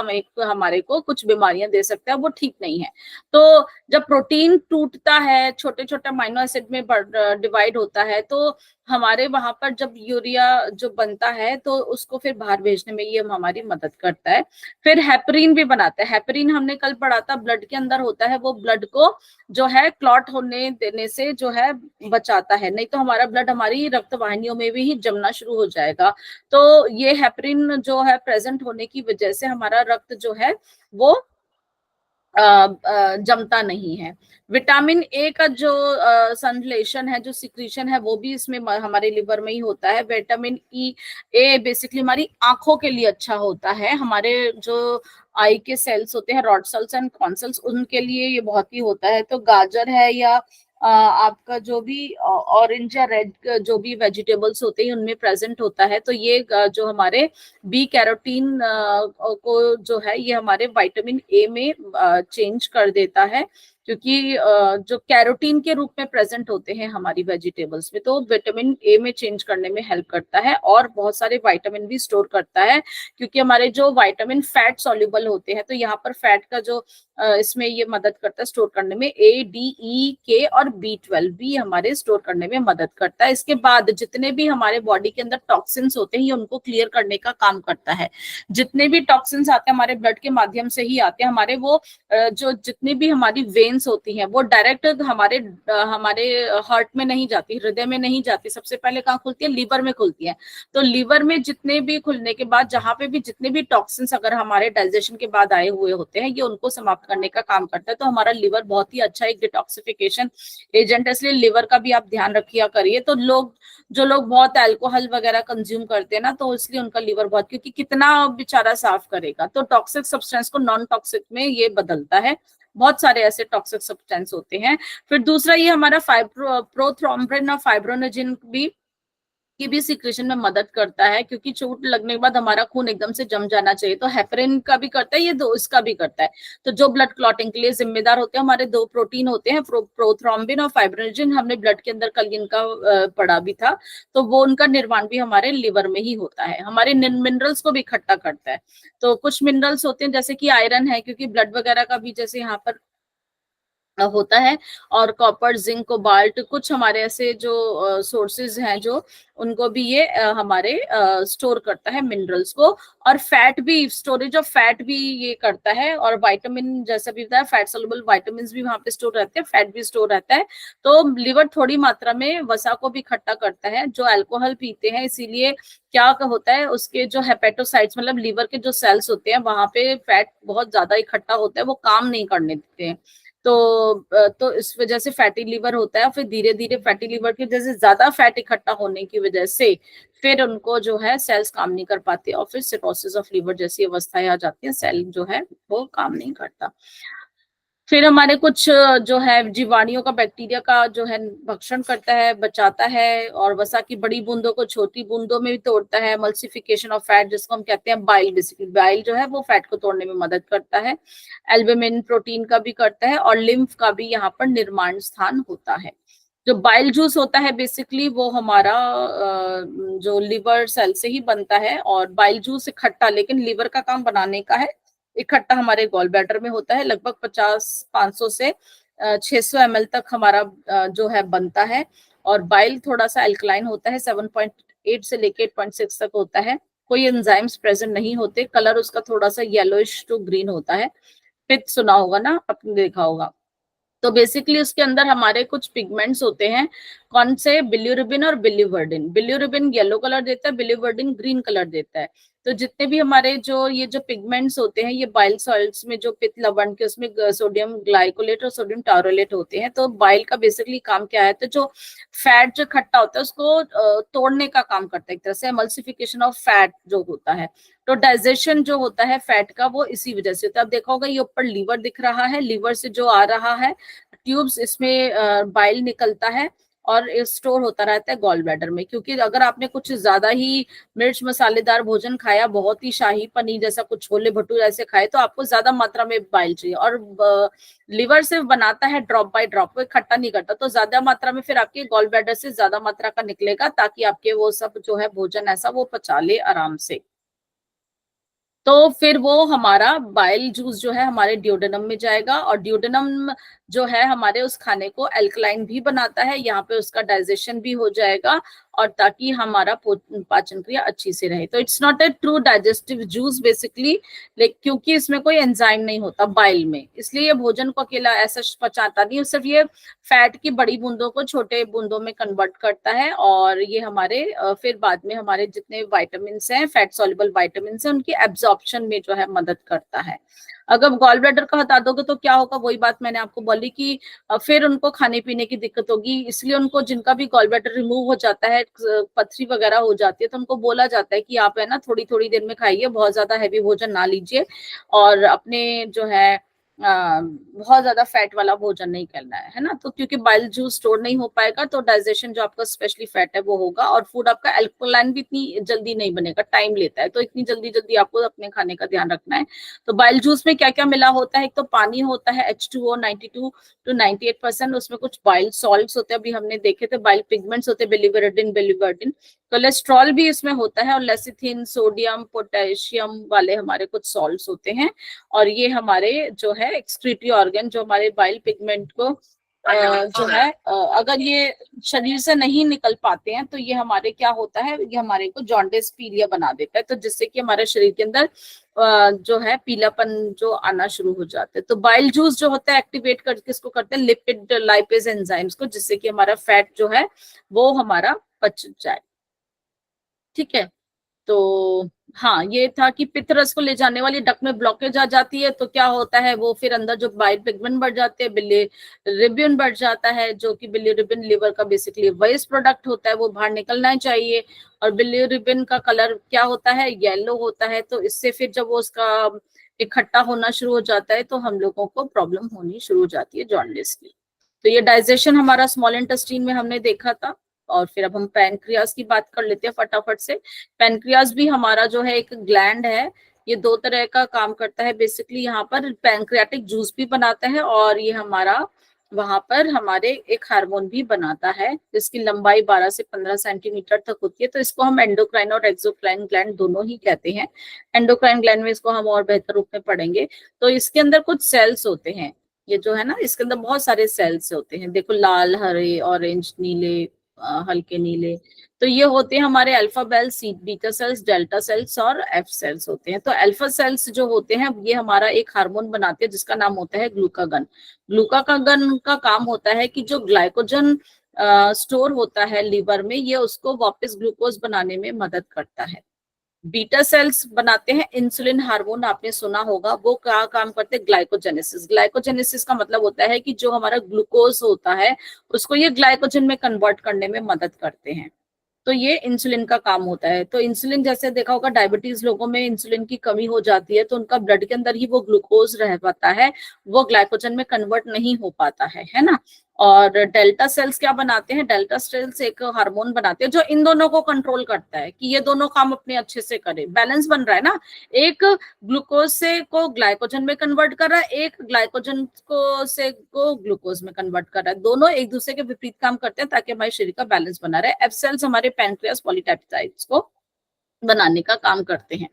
हमारे को कुछ बीमारियां दे सकता है, वो ठीक नहीं है। तो जब प्रोटीन टूटता है, छोटे छोटे अमाइनो एसिड में डिवाइड होता है, तो हमारे वहां पर जब यूरिया जो बनता है तो उसको फिर बाहर भेजने में ये हमारी मदद करता है। फिर हेपरिन भी बनाता है। हेपरिन हमने कल पढ़ा था, ब्लड के अंदर होता है, वो ब्लड को जो है क्लॉट होने देने से जो है बचाता है, नहीं तो हमारा ब्लड हमारी रक्त वाहिनियों में भी ही जमना शुरू हो जाएगा। तो ये हेपरिन जो है प्रेजेंट होने की वजह से हमारा रक्त जो है वो जमता नहीं है। विटामिन ए का जो संश्लेषण है, जो सिक्रीशन है, वो भी इसमें हमारे लिवर में ही होता है। विटामिन ए बेसिकली हमारी आंखों के लिए अच्छा होता है। हमारे जो आई के सेल्स होते हैं, rod cells and cone cells, उनके लिए ये बहुत ही होता है। तो गाजर है या आपका जो भी ऑरेंज या रेड जो भी वेजिटेबल्स होते हैं उनमें प्रेजेंट होता है। तो ये जो हमारे बी कैरोटीन को जो है ये हमारे विटामिन ए में चेंज कर देता है, क्योंकि जो कैरोटीन के रूप में प्रेजेंट होते हैं हमारी वेजिटेबल्स में, तो विटामिन ए में चेंज करने में हेल्प करता है। और बहुत सारे विटामिन भी स्टोर करता है, क्योंकि हमारे जो विटामिन फैट सॉल्युबल होते हैं, तो यहाँ पर फैट का जो इसमें ये मदद करता है स्टोर करने में। ए, डी, ई, के और B12 भी हमारे स्टोर करने में मदद करता है। इसके बाद जितने भी हमारे बॉडी के अंदर टॉक्सिन्स होते हैं, ये उनको क्लियर करने का काम करता है। जितने भी टॉक्सिन्स आते हैं हमारे ब्लड के माध्यम से ही आते हैं। हमारे वो जो जितनी भी हमारी वेन्स होती हैं, वो डायरेक्ट हमारे हार्ट में नहीं जाती, हृदय में नहीं जाती। सबसे पहले कहाँ खुलती है? लीवर में खुलती है। तो लीवर में जितने भी खुलने के बाद, जहां पे भी जितने भी टॉक्सिन्स अगर हमारे डाइजेशन के बाद आए हुए होते हैं, ये उनको समाप्त करने का काम करता है। तो हमारा लिवर बहुत ही अच्छा एक डिटॉक्सिफिकेशन एजेंट है, इसलिए लिवर का भी आप ध्यान रखिया करिए। तो जो लोग बहुत अल्कोहल वगैरह कंज्यूम करते हैं ना, तो इसलिए उनका लिवर बहुत, क्योंकि कितना बेचारा साफ करेगा। तो टॉक्सिक सब्सटेंस को नॉन टॉक्सिक में ये बदलता है। बहुत सारे ऐसे टॉक्सिक सब्सटेंस होते हैं। फिर दूसरा ये हमारा प्रोथ्रोम्बिन और फाइब्रोनोजिन की भी सिक्रेशन में मदद करता है, क्योंकि चोट लगने के बाद हमारा खून एकदम से जम जाना चाहिए। तो हेपरिन का भी करता है, ये दो इसका भी करता है। तो जो ब्लड क्लॉटिंग के लिए जिम्मेदार होते हैं, हमारे दो प्रोटीन होते हैं, प्रोथ्रोम्बिन और फाइब्रोनोजिन। हमने ब्लड के अंदर कल इनका पढ़ा भी था। तो वो उनका निर्माण भी हमारे लिवर में ही होता है। हमारे मिनरल्स को भी इकट्ठा करता है। तो कुछ मिनरल्स होते हैं जैसे कि आयरन है, क्योंकि ब्लड वगैरह का भी जैसे यहाँ पर होता है, और कॉपर, जिंक, कोबाल्ट, कुछ हमारे ऐसे जो सोर्सेज हैं जो उनको भी ये हमारे स्टोर करता है मिनरल्स को। और फैट भी, स्टोरेज ऑफ फैट भी ये करता है। और विटामिन जैसा भी बताया, फैट सोल्युबल विटामिन भी वहां पे स्टोर रहते हैं, फैट भी स्टोर रहता है। तो लिवर थोड़ी मात्रा में वसा को भी इकट्ठा करता है। जो अल्कोहल पीते हैं, इसीलिए क्या होता है, उसके जो हेपेटोसाइट्स मतलब लीवर के जो सेल्स होते हैं, वहां पे फैट बहुत ज्यादा इकट्ठा होता है, वो काम नहीं करने देते हैं। तो इस वजह से फैटी लिवर होता है। फिर धीरे धीरे फैटी लिवर की जैसे ज्यादा फैट इकट्ठा होने की वजह से फिर उनको जो है सेल्स काम नहीं कर पाते, और फिर सिरोसिस ऑफ लिवर जैसी अवस्थाएं आ जाती है, सेल जो है वो काम नहीं करता। फिर हमारे कुछ जो है जीवाणुओं का, बैक्टीरिया का जो है भक्षण करता है, बचाता है। और वसा की बड़ी बूंदों को छोटी बूंदों में भी तोड़ता है। मल्सिफिकेशन ऑफ फैट, जिसको हम कहते हैं बाइल, बेसिकली बाइल जो है वो फैट को तोड़ने में मदद करता है। एल्बुमिन प्रोटीन का भी करता है, और लिम्फ का भी यहाँ पर निर्माण स्थान होता है। जो बाइल जूस होता है बेसिकली वो हमारा जो लिवर सेल से ही बनता है। और बाइल जूस इकट्ठा, लेकिन लिवर का काम बनाने का है, इकट्ठा हमारे गॉल ब्लैडर में होता है। लगभग 500 से 600 ml तक हमारा जो है बनता है। और बाइल थोड़ा सा अल्कलाइन होता है, 7.8 से लेके 8.6 तक होता है। कोई एंजाइम्स प्रेजेंट नहीं होते। कलर उसका थोड़ा सा येलोइश टू ग्रीन होता है। पित्त सुना होगा ना, आपने देखा होगा। तो बेसिकली उसके अंदर हमारे कुछ पिगमेंट्स होते हैं, कौन से, बिल्यूरिबिन और बिल्यूवर्डिन। बिल्यूरिबिन येलो कलर देता है, बिल्यूवर्डिन ग्रीन कलर देता है। तो जितने भी हमारे ये जो पिगमेंट्स होते हैं, ये बाइल सॉल्ट्स में जो पित्त लवण के उसमें सोडियम ग्लाइकोलेट और सोडियम टारोलेट होते हैं। तो बाइल का बेसिकली काम क्या है, तो जो फैट जो इकट्ठा होता है उसको तोड़ने का काम करता है, एक तरह से एमल्सिफिकेशन ऑफ फैट जो होता है। तो डाइजेशन जो होता है फैट का वो इसी वजह से होता है। अब देखा होगा ये ऊपर लीवर दिख रहा है, लीवर से जो आ रहा है ट्यूब्स, इसमें बाइल निकलता है और स्टोर होता रहता है गॉल ब्लैडर में। क्योंकि अगर आपने कुछ ज्यादा ही मिर्च मसालेदार भोजन खाया, बहुत ही शाही पनीर जैसा, कुछ छोले भटूरे ऐसे खाए, तो आपको ज्यादा मात्रा में बाइल चाहिए। और लिवर सिर्फ बनाता है ड्रॉप बाय ड्रॉप, वो इकट्ठा नहीं करता, तो ज्यादा मात्रा में फिर आपके गॉल ब्लैडर से ज्यादा मात्रा का निकलेगा, ताकि आपके वो सब जो है भोजन ऐसा वो पचा ले आराम से। तो फिर वो हमारा बाइल जूस जो है हमारे ड्यूडेनम में जाएगा, और ड्यूडेनम जो है हमारे उस खाने को एल्कलाइन भी बनाता है, यहाँ पे उसका डाइजेशन भी हो जाएगा, और ताकि हमारा पाचन क्रिया अच्छी से रहे। तो it's not a true digestive juice basically, क्योंकि इसमें कोई एंजाइम नहीं होता बाइल में, इसलिए ये भोजन को अकेला ऐसा पचाता नहीं, सिर्फ ये फैट की बड़ी बूंदों को छोटे बूंदों में कन्वर्ट करता है, और ये हमारे फिर बाद में हमारे जितने विटामिन हैं, फैट सॉल्युबल विटामिन हैं, उनकी एब्जॉर्प्शन में जो है मदद करता है। अगर गॉल ब्लैडर का हटा दोगे तो क्या होगा, वही बात मैंने आपको बोली कि फिर उनको खाने पीने की दिक्कत होगी। इसलिए उनको, जिनका भी गॉल ब्लैडर रिमूव हो जाता है, पथरी वगैरह हो जाती है, तो उनको बोला जाता है कि आप है ना थोड़ी थोड़ी देर में खाइए, बहुत ज्यादा हैवी भोजन ना लीजिए, और अपने जो है बहुत ज्यादा फैट वाला भोजन नहीं करना है ना। तो क्योंकि बाइल जूस स्टोर नहीं हो पाएगा, तो डाइजेशन जो आपका स्पेशली फैट है वो होगा, और फूड आपका एल्कलाइन भी इतनी जल्दी नहीं बनेगा, टाइम लेता है, तो इतनी जल्दी जल्दी आपको अपने खाने का ध्यान रखना है। तो बाइल जूस में क्या क्या मिला होता है, एक तो पानी होता है H2O 92 to 98%, उसमें कुछ बाइल सॉल्ट्स होते हैं, अभी हमने देखे थे, बाइल पिगमेंट्स होते हैं, बिलिवर्डिन। कोलेस्ट्रॉल भी इसमें होता है, और लेसिथिन, सोडियम, पोटेशियम वाले हमारे कुछ सॉल्ट्स होते हैं। और ये हमारे जो है एक्सक्रीटरी ऑर्गन, जो हमारे बाइल पिगमेंट को जो है अगर ये शरीर से नहीं निकल पाते हैं, तो ये हमारे क्या होता है, ये हमारे को जॉन्डिस पीलिया बना देता है, तो जिससे कि हमारे शरीर के अंदर जो है पीलापन जो आना शुरू हो जाता है। तो बाइल जूस जो होता है एक्टिवेट कर किसको करते हैं, लिपिड लाइपेज एंजाइम्स को, जिससे कि हमारा फैट जो है वो हमारा पच जाए। ठीक है, तो हाँ, ये था कि पित्त रस को ले जाने वाली डक्ट में ब्लॉकेज आ जाती है, तो क्या होता है, वो फिर अंदर जो बाइल पिगमेंट बढ़ जाते हैं, बिलिरुबिन बढ़ जाता है, जो कि बिलिरुबिन लिवर का बेसिकली वेस्ट प्रोडक्ट होता है, वो बाहर निकलना चाहिए। और बिलिरुबिन का कलर क्या होता है, येलो होता है, तो इससे फिर जब वो उसका इकट्ठा होना शुरू हो जाता है, तो हम लोगों को प्रॉब्लम होनी शुरू हो जाती है जॉन्डिस की। तो ये डाइजेशन हमारा स्मॉल इंटेस्टाइन में हमने देखा था। और फिर अब हम पैनक्रियाज की बात कर लेते हैं फटाफट से। पैनक्रियाज भी हमारा जो है एक ग्लैंड है, ये दो तरह का काम करता है बेसिकली। यहाँ पर पैनक्रियाटिक जूस भी बनाता है, और ये हमारा वहां पर हमारे एक हार्मोन भी बनाता है, जिसकी लंबाई 12 से 15 सेंटीमीटर तक होती है। तो इसको हम एंडोक्राइन और एक्सोक्राइन ग्लैंड दोनों ही कहते हैं। एंडोक्राइन ग्लैंड में इसको हम और बेहतर रूप में पढ़ेंगे। तो इसके अंदर कुछ सेल्स होते हैं, ये जो है ना, इसके अंदर बहुत सारे सेल्स होते हैं, देखो लाल, हरे, ऑरेंज, नीले, हल्के नीले। तो ये होते हैं हमारे अल्फा बेल, बीटा सेल्स, डेल्टा सेल्स और एफ सेल्स होते हैं। तो अल्फा सेल्स जो होते हैं, ये हमारा एक हार्मोन बनाते हैं जिसका नाम होता है ग्लूकागन। ग्लूकागन का काम होता है कि जो ग्लाइकोजन स्टोर होता है लीवर में, ये उसको वापस ग्लूकोज बनाने में मदद करता है। बीटा सेल्स बनाते हैं इंसुलिन हार्मोन, आपने सुना होगा, वो क्या काम करते हैं, ग्लाइकोजेनेसिस। ग्लाइकोजेनेसिस का मतलब होता है कि जो हमारा ग्लूकोज होता है उसको ये ग्लाइकोजन में कन्वर्ट करने में मदद करते हैं। तो ये इंसुलिन का काम होता है। तो इंसुलिन, जैसे देखा होगा डायबिटीज लोगों में इंसुलिन की कमी हो जाती है, तो उनका ब्लड के अंदर ही वो ग्लूकोज रह पाता है, वो ग्लाइकोजन में कन्वर्ट नहीं हो पाता है ना। और डेल्टा सेल्स क्या बनाते हैं, डेल्टा सेल्स एक हार्मोन बनाते हैं जो इन दोनों को कंट्रोल करता है कि ये दोनों काम अपने अच्छे से करें, बैलेंस बन रहा है ना। एक ग्लूकोज से को ग्लाइकोजन में कन्वर्ट कर रहा है, एक ग्लाइकोजन को ग्लूकोज में कन्वर्ट कर रहा है, दोनों एक दूसरे के विपरीत काम करते हैं ताकि हमारे शरीर का बैलेंस बना रहे। एफ सेल्स हमारे पैनक्रियास पॉलीपेप्टाइड्स को बनाने का काम करते हैं।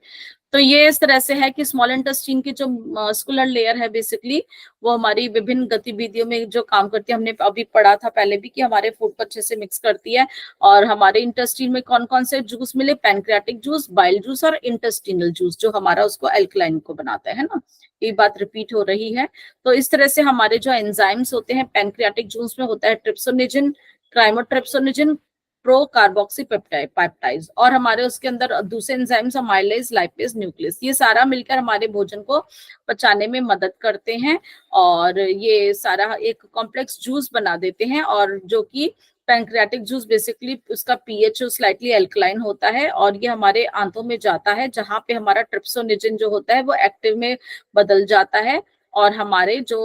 तो ये इस तरह से है कि स्मॉल इंटेस्टाइन की जो मस्कुलर लेयर है बेसिकली वो हमारी विभिन्न गतिविधियों में जो काम करती है, हमने अभी पढ़ा था पहले भी कि हमारे फूड को अच्छे से मिक्स करती है। और हमारे इंटेस्टाइन में कौन कौन से जूस मिले, पैनक्रियाटिक जूस, बाइल जूस और इंटेस्टिनल जूस, जो हमारा उसको एल्कलाइन को बनाता है ना, ये बात रिपीट हो रही है। तो इस तरह से हमारे जो एंजाइम्स होते हैं, पैनक्रियाटिक जूस में होता है ट्रिप्सोनिजिन, ट्राइमोट्रिप्सोनिजिन, प्रो कार्बोक्सी पेप्टाइड्स, और हमारे उसके अंदर दूसरे एंजाइम्स अमाइलेज, लाइपेज, न्यूक्लियस, ये सारा मिलकर हमारे भोजन को पचाने में मदद करते हैं और ये सारा एक कॉम्प्लेक्स जूस बना देते हैं। और जो कि पैनक्रियाटिक जूस बेसिकली उसका पीएच स्लाइटली एल्कलाइन होता है और ये हमारे आंतों में जाता है, जहां पे हमारा ट्रिप्सोनिजिन जो होता है वो एक्टिव में बदल जाता है और हमारे जो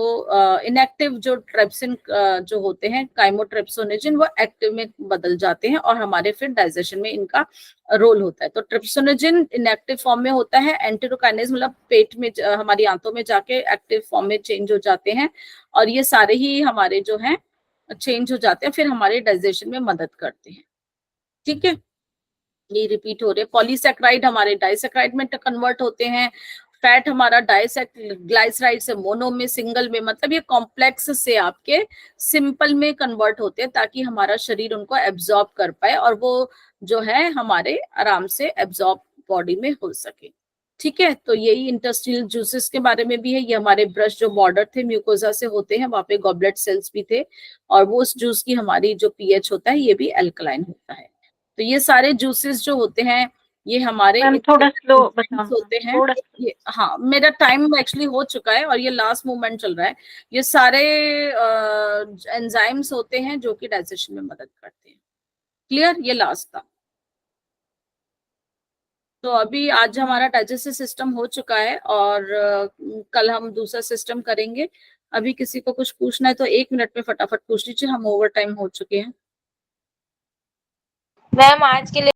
इनएक्टिव जो ट्रिप्सिन जो होते हैं काइमोट्रिप्सोनिजिन वो एक्टिव में बदल जाते हैं और हमारे फिर डाइजेशन में इनका रोल होता है। तो ट्रिप्सोनिजिन इनएक्टिव फॉर्म में होता है, एंटेरोकाइनेज मतलब पेट में हमारी आंतों में जाके एक्टिव फॉर्म में चेंज हो जाते हैं और ये सारे ही हमारे जो हैं चेंज हो जाते हैं, फिर हमारे डाइजेशन में मदद करते हैं। ठीक है, ये रिपीट हो रहे हैं। पॉलीसैकेराइड हमारे डाइसैकेराइड में कन्वर्ट होते हैं, फैट हमारा ग्लाइसराइड से मोनो में, सिंगल में, मतलब ये कॉम्प्लेक्स से आपके सिंपल में कन्वर्ट होते हैं ताकि हमारा शरीर उनको एब्जॉर्ब कर पाए और वो जो है हमारे आराम से एब्जॉर्ब बॉडी में हो सके। ठीक है, तो यही इंटेस्टिनल जूसेस के बारे में भी है। ये हमारे ब्रश जो बॉर्डर थे म्यूकोजा से होते हैं, वहां पे गॉबलेट सेल्स भी थे और वो उस जूस की हमारी जो पीएच होता है ये भी एल्कलाइन होता है। तो ये सारे जूसेस जो होते हैं ये हमारे थोड़ा स्लो बताओ होते हैं। थोड़ा। ये हाँ, मेरा टाइम एक्चुअली हो चुका है और ये लास्ट मूवमेंट चल रहा है। ये सारे एंजाइम्स होते हैं जो कि डाइजेशन में मदद करते हैं। क्लियर, ये लास्ट था। तो अभी आज हमारा डाइजेस्टिव सिस्टम हो चुका है और कल हम दूसरा सिस्टम करेंगे। अभी किसी को कुछ पूछना है तो 1 मिनट में फटाफट पूछ लीजिए, हम ओवर टाइम हो चुके हैं। मैम आज के लिए